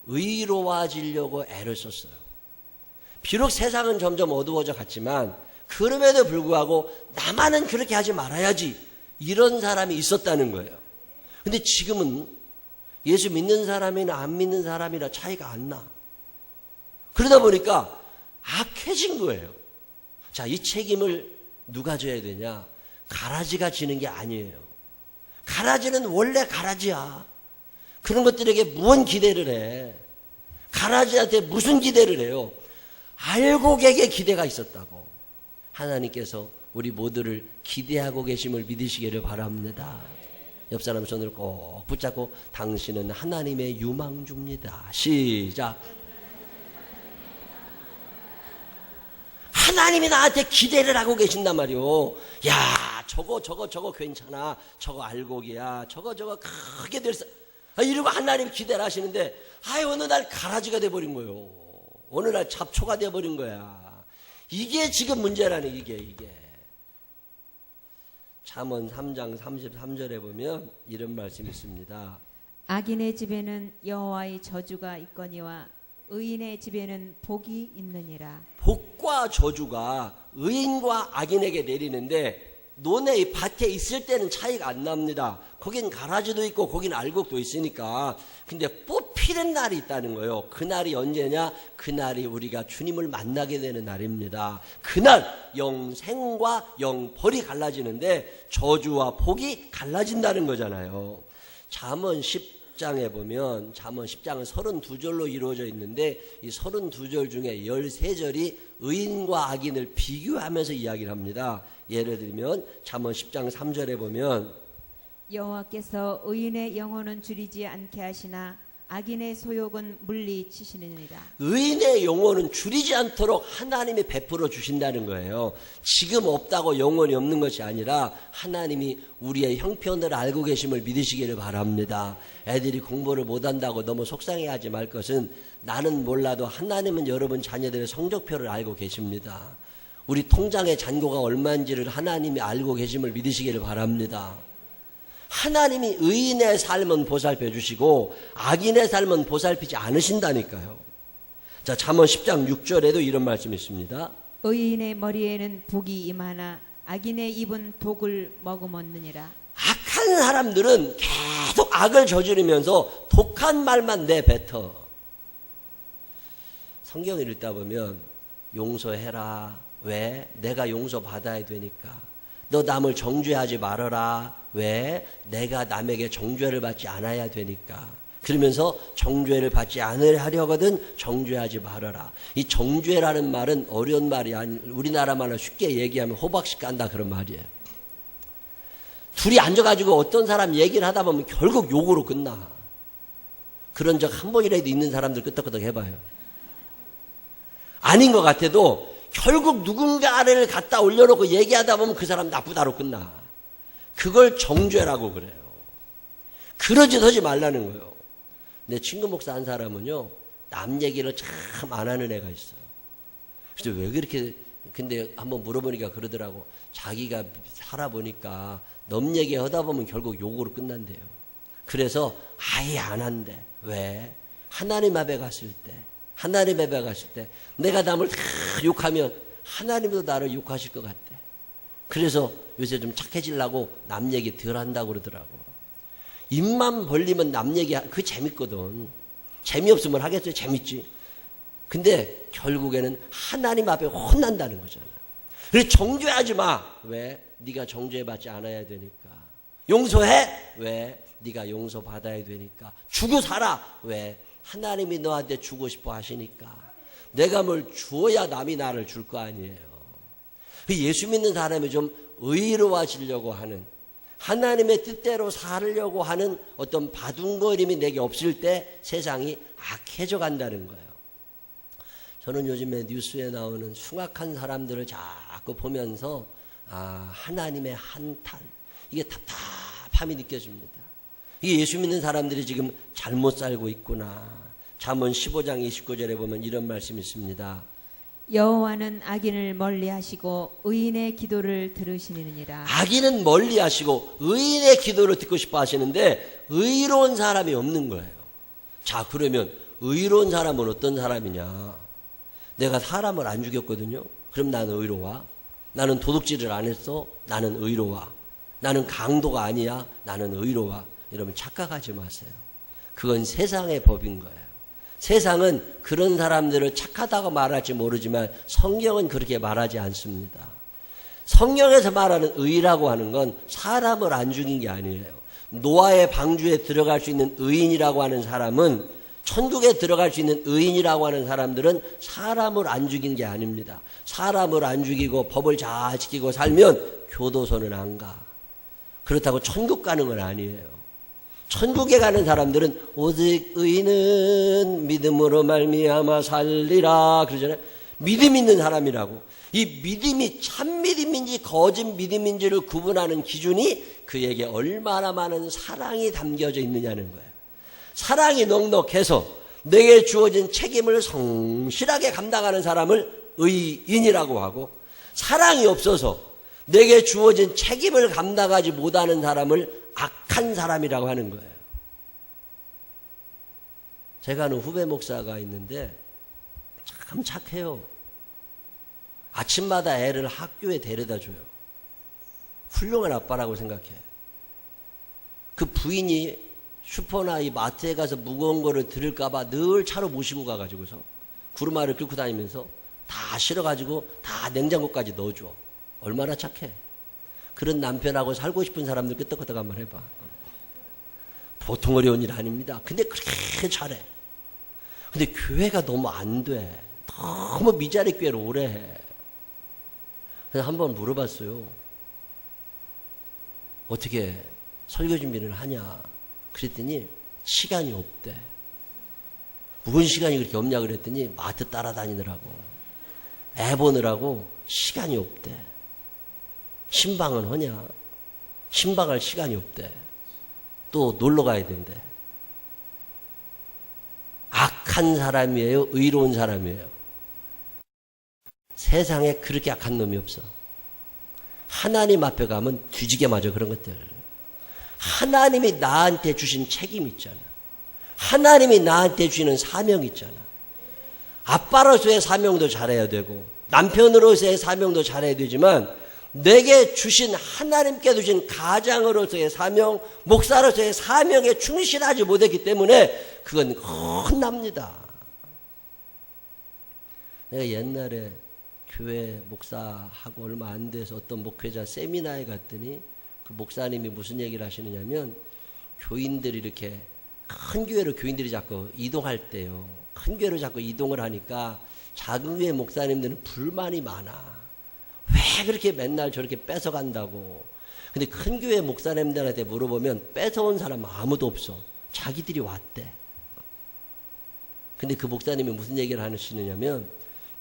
의로워지려고 애를 썼어요. 비록 세상은 점점 어두워져 갔지만 그럼에도 불구하고 나만은 그렇게 하지 말아야지, 이런 사람이 있었다는 거예요. 근데 지금은 예수 믿는 사람이나 안 믿는 사람이나 차이가 안 나. 그러다 보니까 악해진 거예요. 자, 이 책임을 누가 져야 되냐? 가라지가 지는 게 아니에요. 가라지는 원래 가라지야. 그런 것들에게 무슨 기대를 해? 가라지한테 무슨 기대를 해요? 알곡에게 기대가 있었다고. 하나님께서 우리 모두를 기대하고 계심을 믿으시기를 바랍니다. 옆 사람 손을 꼭 붙잡고, 당신은 하나님의 유망주입니다. 시작. 하나님이 나한테 기대를 하고 계신단 말이오. 야, 저거 괜찮아. 저거 알곡이야. 저거 크게 될서. 이러고 하나님 기대를 하시는데, 어느 날 가라지가 돼버린 거예요. 어느 날 잡초가 돼버린 거야. 이게 지금 문제라는, 이게. 잠언 3장 33절에 보면 이런 말씀이 있습니다. 악인의 집에는 여호와의 저주가 있거니와 의인의 집에는 복이 있느니라. 복과 저주가 의인과 악인에게 내리는데, 논에 이 밭에 있을 때는 차이가 안 납니다. 거긴 가라지도 있고 거긴 알곡도 있으니까. 근데 뽑히는 날이 있다는 거예요. 그날이 언제냐? 그날이 우리가 주님을 만나게 되는 날입니다. 그날 영생과 영벌이 갈라지는데 저주와 복이 갈라진다는 거잖아요. 잠언 10장에 보면, 잠언 10장은 32절로 이루어져 있는데 이 32절 중에 13절이 의인과 악인을 비교하면서 이야기를 합니다. 예를 들면 잠언 10장 3절에 보면, 여호와께서 의인의 영혼은 줄이지 않게 하시나 악인의 소욕은 물리치시느니라. 의인의 영혼은 줄이지 않도록 하나님이 베풀어 주신다는 거예요. 지금 없다고 영혼이 없는 것이 아니라 하나님이 우리의 형편을 알고 계심을 믿으시기를 바랍니다. 애들이 공부를 못한다고 너무 속상해하지 말 것은, 나는 몰라도 하나님은 여러분 자녀들의 성적표를 알고 계십니다. 우리 통장의 잔고가 얼마인지를 하나님이 알고 계심을 믿으시기를 바랍니다. 하나님이 의인의 삶은 보살펴 주시고 악인의 삶은 보살피지 않으신다니까요. 자, 잠언 10장 6절에도 이런 말씀이 있습니다. 의인의 머리에는 복이 임하나 악인의 입은 독을 머금었느니라. 악한 사람들은 계속 악을 저지르면서 독한 말만 내뱉어. 성경을 읽다 보면 용서해라. 왜? 내가 용서받아야 되니까. 너 남을 정죄하지 말아라. 왜? 내가 남에게 정죄를 받지 않아야 되니까. 그러면서 정죄를 받지 않으려거든 정죄하지 말아라. 이 정죄라는 말은 어려운 말이 아니, 우리나라 말로 쉽게 얘기하면 호박씨 깐다 그런 말이에요. 둘이 앉아가지고 어떤 사람 얘기를 하다 보면 결국 욕으로 끝나. 그런 적 한 번이라도 있는 사람들 끄떡끄떡 해봐요. 아닌 것 같아도 결국 누군가를 갖다 올려놓고 얘기하다 보면 그 사람 나쁘다로 끝나. 그걸 정죄라고 그래요. 그러짓 하지 말라는 거예요. 내 친구 목사 한 사람은요, 남 얘기를 참 안 하는 애가 있어요. 그래서 왜 그렇게, 근데 한번 물어보니까 그러더라고. 자기가 살아보니까 남 얘기 하다 보면 결국 욕으로 끝난대요. 그래서 아예 안 한대. 왜? 하나님 앞에 갔을 때 내가 남을 다 욕하면 하나님도 나를 욕하실 것 같대. 그래서 요새 좀 착해지려고 남 얘기 덜 한다고 그러더라고. 입만 벌리면 남 얘기, 그게 재밌거든. 재미없으면 하겠어요? 재밌지. 근데 결국에는 하나님 앞에 혼난다는 거잖아. 그래서 정죄하지 마. 왜? 네가 정죄받지 않아야 되니까. 용서해? 왜? 네가 용서받아야 되니까. 주고 살아. 왜? 하나님이 너한테 주고 싶어 하시니까. 내가 뭘 주어야 남이 나를 줄 거 아니에요. 예수 믿는 사람이 좀 의로워지려고 하는, 하나님의 뜻대로 살려고 하는 어떤 바둥거림이 내게 없을 때 세상이 악해져 간다는 거예요. 저는 요즘에 뉴스에 나오는 숭악한 사람들을 자꾸 보면서 하나님의 한탄, 이게 답답함이 느껴집니다. 이게 예수 믿는 사람들이 지금 잘못 살고 있구나. 잠언 15장 29절에 보면 이런 말씀이 있습니다. 여호와는 악인을 멀리하시고 의인의 기도를 들으시느니라. 악인은 멀리하시고 의인의 기도를 듣고 싶어 하시는데 의로운 사람이 없는 거예요. 자, 그러면 의로운 사람은 어떤 사람이냐? 내가 사람을 안 죽였거든요. 그럼 나는 의로워. 나는 도둑질을 안 했어. 나는 의로워. 나는 강도가 아니야. 나는 의로워. 여러분 착각하지 마세요. 그건 세상의 법인 거예요. 세상은 그런 사람들을 착하다고 말할지 모르지만 성경은 그렇게 말하지 않습니다. 성경에서 말하는 의라고 하는 건 사람을 안 죽인 게 아니에요. 노아의 방주에 들어갈 수 있는 의인이라고 하는 사람은, 천국에 들어갈 수 있는 의인이라고 하는 사람들은 사람을 안 죽인 게 아닙니다. 사람을 안 죽이고 법을 잘 지키고 살면 교도소는 안 가. 그렇다고 천국 가는 건 아니에요. 천국에 가는 사람들은 오직 의인은 믿음으로 말미암아 살리라 그러잖아요. 믿음 있는 사람이라고. 이 믿음이 참 믿음인지 거짓 믿음인지를 구분하는 기준이 그에게 얼마나 많은 사랑이 담겨져 있느냐는 거예요. 사랑이 넉넉해서 내게 주어진 책임을 성실하게 감당하는 사람을 의인이라고 하고, 사랑이 없어서 내게 주어진 책임을 감당하지 못하는 사람을 악한 사람이라고 하는 거예요. 제가 아는 후배 목사가 있는데 참 착해요. 아침마다 애를 학교에 데려다 줘요. 훌륭한 아빠라고 생각해. 그 부인이 슈퍼나 이 마트에 가서 무거운 거를 들을까봐 늘 차로 모시고 가가지고서 구르마를 끌고 다니면서 다 실어가지고 다 냉장고까지 넣어줘. 얼마나 착해. 그런 남편하고 살고 싶은 사람들 끄떡끄떡 한번 해봐. 보통 어려운 일 아닙니다. 근데 그렇게 잘해. 근데 교회가 너무 안 돼. 너무 미자리 교회를 오래 해. 그래서 한번 물어봤어요. 어떻게 설교 준비를 하냐. 그랬더니 시간이 없대. 무슨 시간이 그렇게 없냐 그랬더니 마트 따라다니느라고, 애 보느라고 시간이 없대. 신방은 하냐? 신방할 시간이 없대. 또 놀러 가야 된대. 악한 사람이에요? 의로운 사람이에요? 세상에 그렇게 악한 놈이 없어. 하나님 앞에 가면 뒤지게 맞아, 그런 것들. 하나님이 나한테 주신 책임 있잖아. 하나님이 나한테 주시는 사명 있잖아. 아빠로서의 사명도 잘해야 되고 남편으로서의 사명도 잘해야 되지만 내게 주신, 하나님께 주신 가장으로서의 사명, 목사로서의 사명에 충실하지 못했기 때문에 그건 혼납니다. 내가 옛날에 교회 목사하고 얼마 안 돼서 어떤 목회자 세미나에 갔더니 그 목사님이 무슨 얘기를 하시느냐면, 교인들이 이렇게 큰 교회로 교인들이 자꾸 이동할 때요, 큰 교회로 자꾸 이동을 하니까 작은 교회 목사님들은 불만이 많아. 왜 그렇게 맨날 저렇게 뺏어간다고. 근데 큰 교회 목사님들한테 물어보면 뺏어온 사람 아무도 없어. 자기들이 왔대. 근데 그 목사님이 무슨 얘기를 하시느냐면,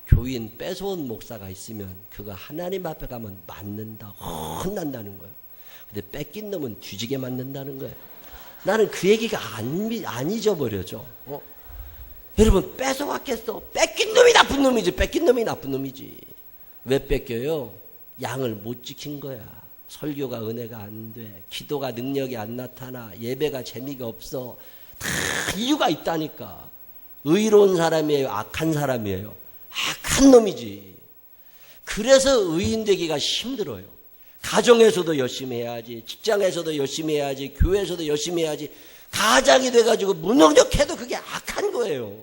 교인 뺏어온 목사가 있으면 그거 하나님 앞에 가면 맞는다, 혼난다는 거예요. 근데 뺏긴 놈은 뒤지게 맞는다는 거예요. 나는 그 얘기가 안 잊어버려져. 여러분, 뺏어왔겠어? 뺏긴 놈이 나쁜 놈이지. 뺏긴 놈이 나쁜 놈이지. 왜 뺏겨요? 양을 못 지킨 거야. 설교가 은혜가 안 돼. 기도가 능력이 안 나타나. 예배가 재미가 없어. 다 이유가 있다니까. 의로운 사람이에요? 악한 사람이에요? 악한 놈이지. 그래서 의인 되기가 힘들어요. 가정에서도 열심히 해야지, 직장에서도 열심히 해야지, 교회에서도 열심히 해야지. 가장이 돼가지고 무능력해도 그게 악한 거예요.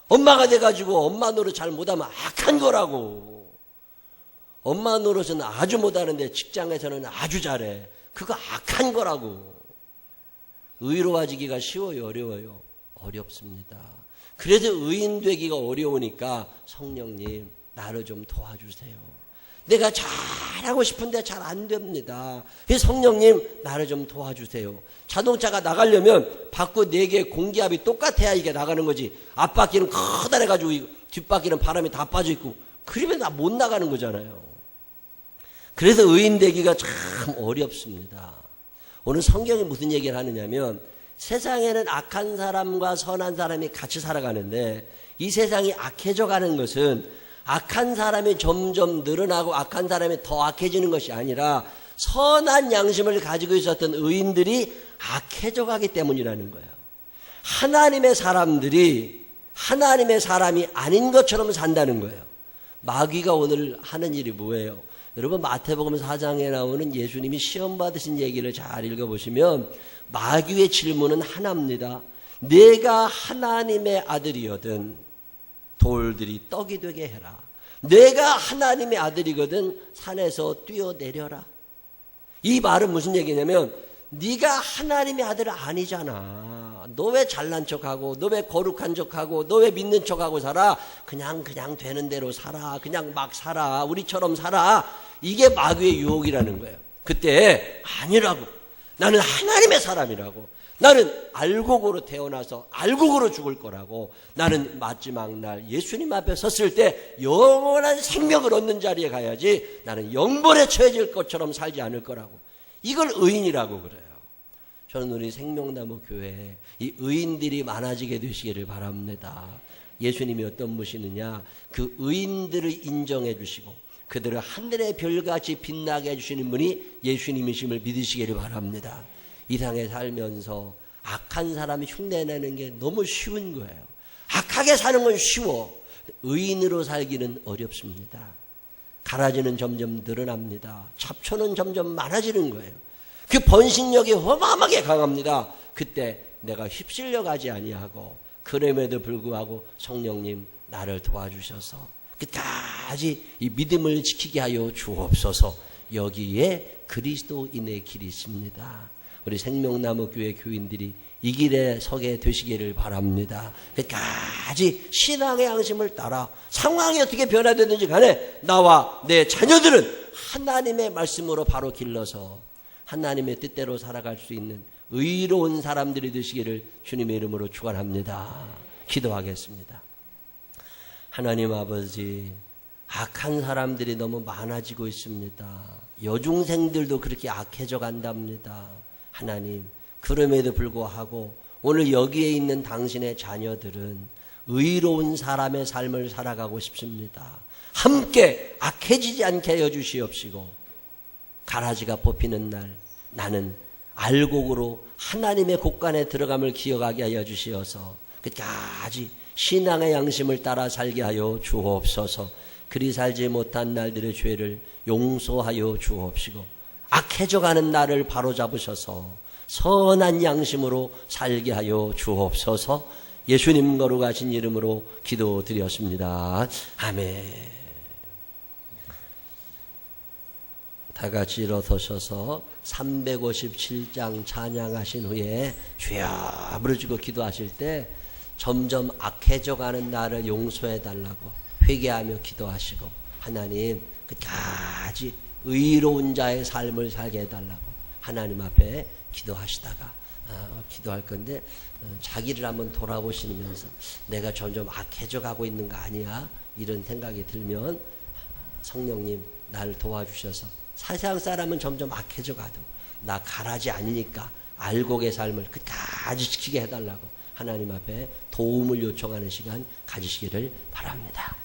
엄마가 돼가지고 엄마 노릇 잘 못하면 악한 거라고. 엄마 노릇은 아주 못하는데 직장에서는 아주 잘해. 그거 악한 거라고. 의로워지기가 쉬워요, 어려워요? 어렵습니다. 그래서 의인 되기가 어려우니까 성령님 나를 좀 도와주세요. 내가 잘하고 싶은데 잘 안 됩니다. 성령님 나를 좀 도와주세요. 자동차가 나가려면 바퀴 4개 공기압이 똑같아야 이게 나가는 거지. 앞바퀴는 커다래가지고 뒷바퀴는 바람이 다 빠져있고 그러면 다 못 나가는 거잖아요. 그래서 의인 되기가 참 어렵습니다. 오늘 성경이 무슨 얘기를 하느냐면 세상에는 악한 사람과 선한 사람이 같이 살아가는데 이 세상이 악해져 가는 것은 악한 사람이 점점 늘어나고 악한 사람이 더 악해지는 것이 아니라 선한 양심을 가지고 있었던 의인들이 악해져 가기 때문이라는 거예요. 하나님의 사람들이 하나님의 사람이 아닌 것처럼 산다는 거예요. 마귀가 오늘 하는 일이 뭐예요? 여러분 마태복음 4장에 나오는 예수님이 시험 받으신 얘기를 잘 읽어보시면 마귀의 질문은 하나입니다. 내가 하나님의 아들이거든 돌들이 떡이 되게 해라. 내가 하나님의 아들이거든 산에서 뛰어내려라. 이 말은 무슨 얘기냐면 네가 하나님의 아들 아니잖아. 너 왜 잘난 척하고 너 왜 거룩한 척하고 너 왜 믿는 척하고 살아. 그냥 되는 대로 살아. 그냥 막 살아. 우리처럼 살아. 이게 마귀의 유혹이라는 거예요. 그때 아니라고. 나는 하나님의 사람이라고. 나는 알곡으로 태어나서 알곡으로 죽을 거라고. 나는 마지막 날 예수님 앞에 섰을 때 영원한 생명을 얻는 자리에 가야지 나는 영벌에 처해질 것처럼 살지 않을 거라고. 이걸 의인이라고 그래요. 저는 우리 생명나무 교회에 이 의인들이 많아지게 되시기를 바랍니다. 예수님이 어떤 분이시느냐, 그 의인들을 인정해 주시고 그들을 하늘의 별같이 빛나게 해주시는 분이 예수님이심을 믿으시기를 바랍니다. 이 땅에 살면서 악한 사람이 흉내내는 게 너무 쉬운 거예요. 악하게 사는 건 쉬워. 의인으로 살기는 어렵습니다. 가라지는 점점 늘어납니다. 잡초는 점점 많아지는 거예요. 그 번식력이 어마어마하게 강합니다. 그때 내가 휩쓸려 가지 아니하고 그럼에도 불구하고 성령님 나를 도와주셔서 끝까지 이 믿음을 지키게 하여 주옵소서. 여기에 그리스도인의 길이 있습니다. 우리 생명나무 교회 교인들이 이 길에 서게 되시기를 바랍니다. 끝까지 신앙의 양심을 따라 상황이 어떻게 변화되든지 간에 나와 내 자녀들은 하나님의 말씀으로 바로 길러서 하나님의 뜻대로 살아갈 수 있는 의로운 사람들이 되시기를 주님의 이름으로 축원합니다. 기도하겠습니다. 하나님 아버지, 악한 사람들이 너무 많아지고 있습니다. 여중생들도 그렇게 악해져 간답니다. 하나님, 그럼에도 불구하고 오늘 여기에 있는 당신의 자녀들은 의로운 사람의 삶을 살아가고 싶습니다. 함께 악해지지 않게 하여 주시옵시고 가라지가 뽑히는 날 나는 알곡으로 하나님의 곳간에 들어감을 기억하게 하여 주시어서 끝까지 신앙의 양심을 따라 살게 하여 주옵소서. 그리 살지 못한 날들의 죄를 용서하여 주옵시고 악해져가는 나를 바로잡으셔서 선한 양심으로 살게 하여 주옵소서. 예수님 거룩하신 이름으로 기도드렸습니다. 아멘. 다 같이 일어서셔서 357장 찬양하신 후에 주여 부르시고 기도하실 때 점점 악해져가는 나를 용서해달라고 회개하며 기도하시고 하나님 끝까지 의로운 자의 삶을 살게 해달라고 하나님 앞에 기도하시다가 기도할 건데 자기를 한번 돌아보시면서 내가 점점 악해져 가고 있는 거 아니야? 이런 생각이 들면 성령님 나를 도와주셔서 세상 사람은 점점 악해져 가도 나 가라지 아니니까 알곡의 삶을 끝까지 지키게 해달라고 하나님 앞에 도움을 요청하는 시간 가지시기를 바랍니다.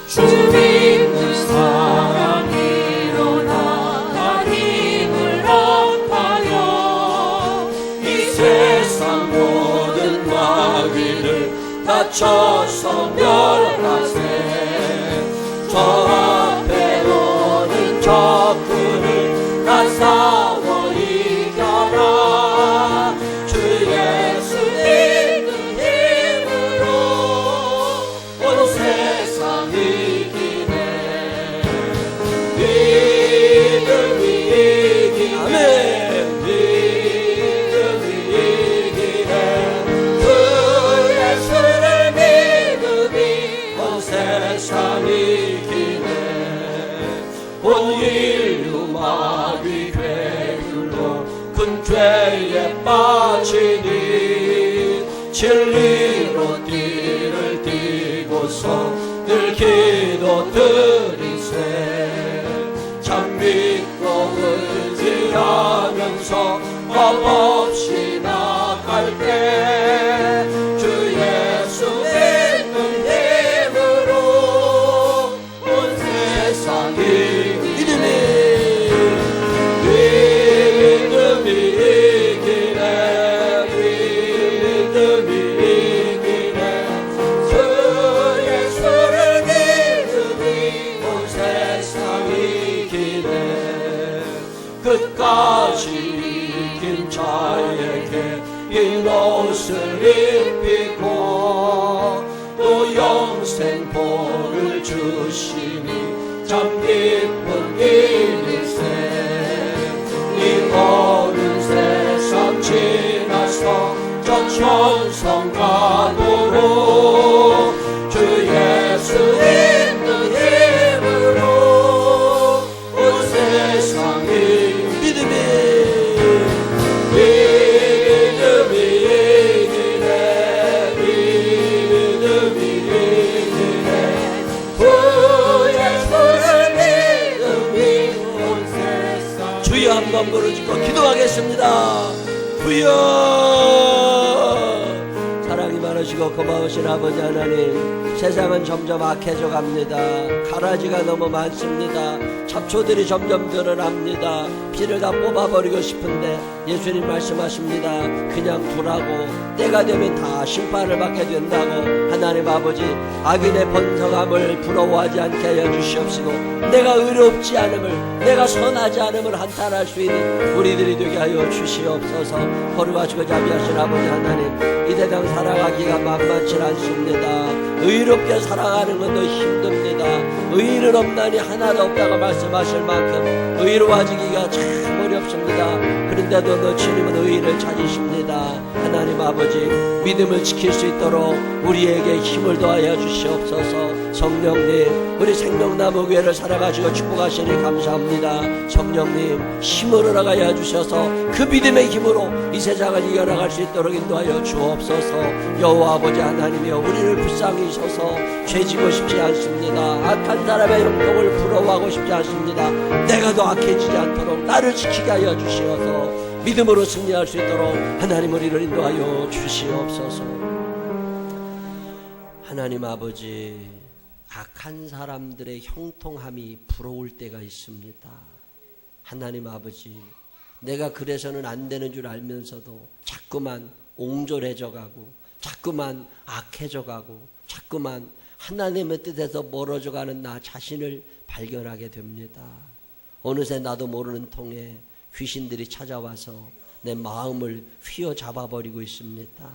주님의 사랑이로 나 힘을 얻하여 이 세상 모든 마귀를 맞춰서 멸하세. 저 앞에 오는 적군을 다 싸워 이겨라. 주 예수 믿는 힘으로 온 세상 이기네. 믿음이 이기네. 믿음이 이기네. 주 예수를 믿음이 온 세상 이기네. 온 인류 마귀 괴율로 큰 죄에 빠지니 진리로 띠를 띠고서 늘 기도 드리세. 참 믿고 의지하면서 겁없이 나갈 때 주 예수 믿는 힘으로 온 세상이 믿음이 이기네. 믿음이 이기네. 주 예수를 믿음이 온 세상 이기네. 끝까지 이긴 자에게 이 옷을 입히고 또 영생복을 주시니 참 기쁜 일일세. 이 어른 세상 지나서 저 천성가도로 주 예수 있는 힘으로 온 세상이 믿음이 이기네. 믿음이 이기네. 주 예수를 믿음이 온 세상. 주여 한번 부르짖고 기도하겠습니다. 주여. 사랑이 많으시고 고마우신 아버지 하나님, 세상은 점점 악해져 갑니다. 가라지가 너무 많습니다. 잡초들이 점점 드러납니다. 피를 다 뽑아버리고 싶은데 예수님 말씀하십니다. 그냥 두라고. 때가 되면 다 심판을 받게 된다고. 하나님 아버지, 악인의 번성함을 부러워하지 않게 하여 주시옵시고 내가 의롭지 않음을, 내가 선하지 않음을 한탄할 수 있는 우리들이 되게 하여 주시옵소서. 거룩하시고 자비하신 아버지 하나님, 이 세상 살아가기가 만만치 않습니다. 의롭게 살아가는 것도 힘듭니다. 의인은 없나니 하나도 없다고 말씀하실 만큼 의로워지기가 참 어렵습니다. 그런데도 너 주님은 의인을 찾으십니다. 하나님 아버지, 믿음을 지킬 수 있도록 우리에게 힘을 더하여 주시옵소서. 성령님, 우리 생명나무 교회를 살아가시고 축복하시니 감사합니다. 성령님, 힘을 얻어가여 주셔서 그 믿음의 힘으로 이 세상을 이겨나갈 수 있도록 인도하여 주옵소서. 여호와 아버지 하나님이여, 우리를 불쌍히 서서 죄지고 싶지 않습니다. 악한 사람의 형통을 부러워하고 싶지 않습니다. 내가 더 악해지지 않도록 나를 지키게 하여 주시어서 믿음으로 승리할 수 있도록 하나님 우리를 인도하여 주시옵소서. 하나님 아버지, 악한 사람들의 형통함이 부러울 때가 있습니다. 하나님 아버지, 내가 그래서는 안 되는 줄 알면서도 자꾸만 옹졸해져 가고, 자꾸만 악해져 가고, 자꾸만 하나님의 뜻에서 멀어져 가는 나 자신을 발견하게 됩니다. 어느새 나도 모르는 통에 귀신들이 찾아와서 내 마음을 휘어잡아 버리고 있습니다.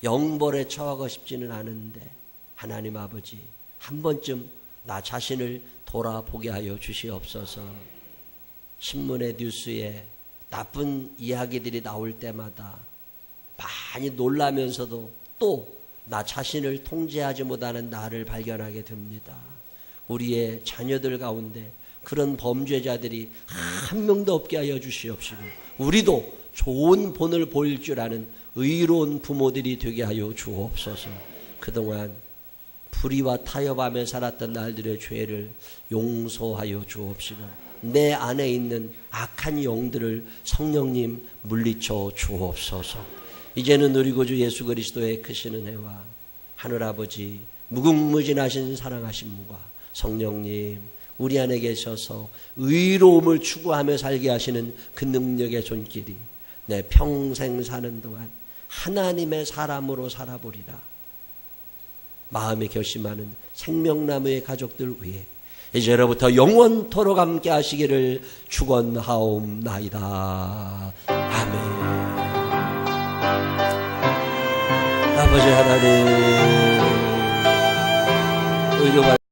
영벌에 처하고 싶지는 않은데 하나님 아버지, 한 번쯤 나 자신을 돌아보게 하여 주시옵소서. 신문의 뉴스에 나쁜 이야기들이 나올 때마다 많이 놀라면서도 또 나 자신을 통제하지 못하는 나를 발견하게 됩니다. 우리의 자녀들 가운데 그런 범죄자들이 한 명도 없게 하여 주시옵시고, 우리도 좋은 본을 보일 줄 아는 의로운 부모들이 되게 하여 주옵소서. 그동안 불의와 타협하며 살았던 날들의 죄를 용서하여 주옵시고, 내 안에 있는 악한 영들을 성령님 물리쳐 주옵소서. 이제는 우리 구주 예수 그리스도의 크신 은혜와 하늘아버지 무궁무진하신 사랑하심과 성령님 우리 안에 계셔서 의로움을 추구하며 살게 하시는 그 능력의 손길이 내 평생 사는 동안 하나님의 사람으로 살아보리라. 마음에 결심하는 생명나무의 가족들 위해 이제로부터 영원토록 함께 하시기를 축원하옵나이다. 아멘. 아버지 하나님, 의료가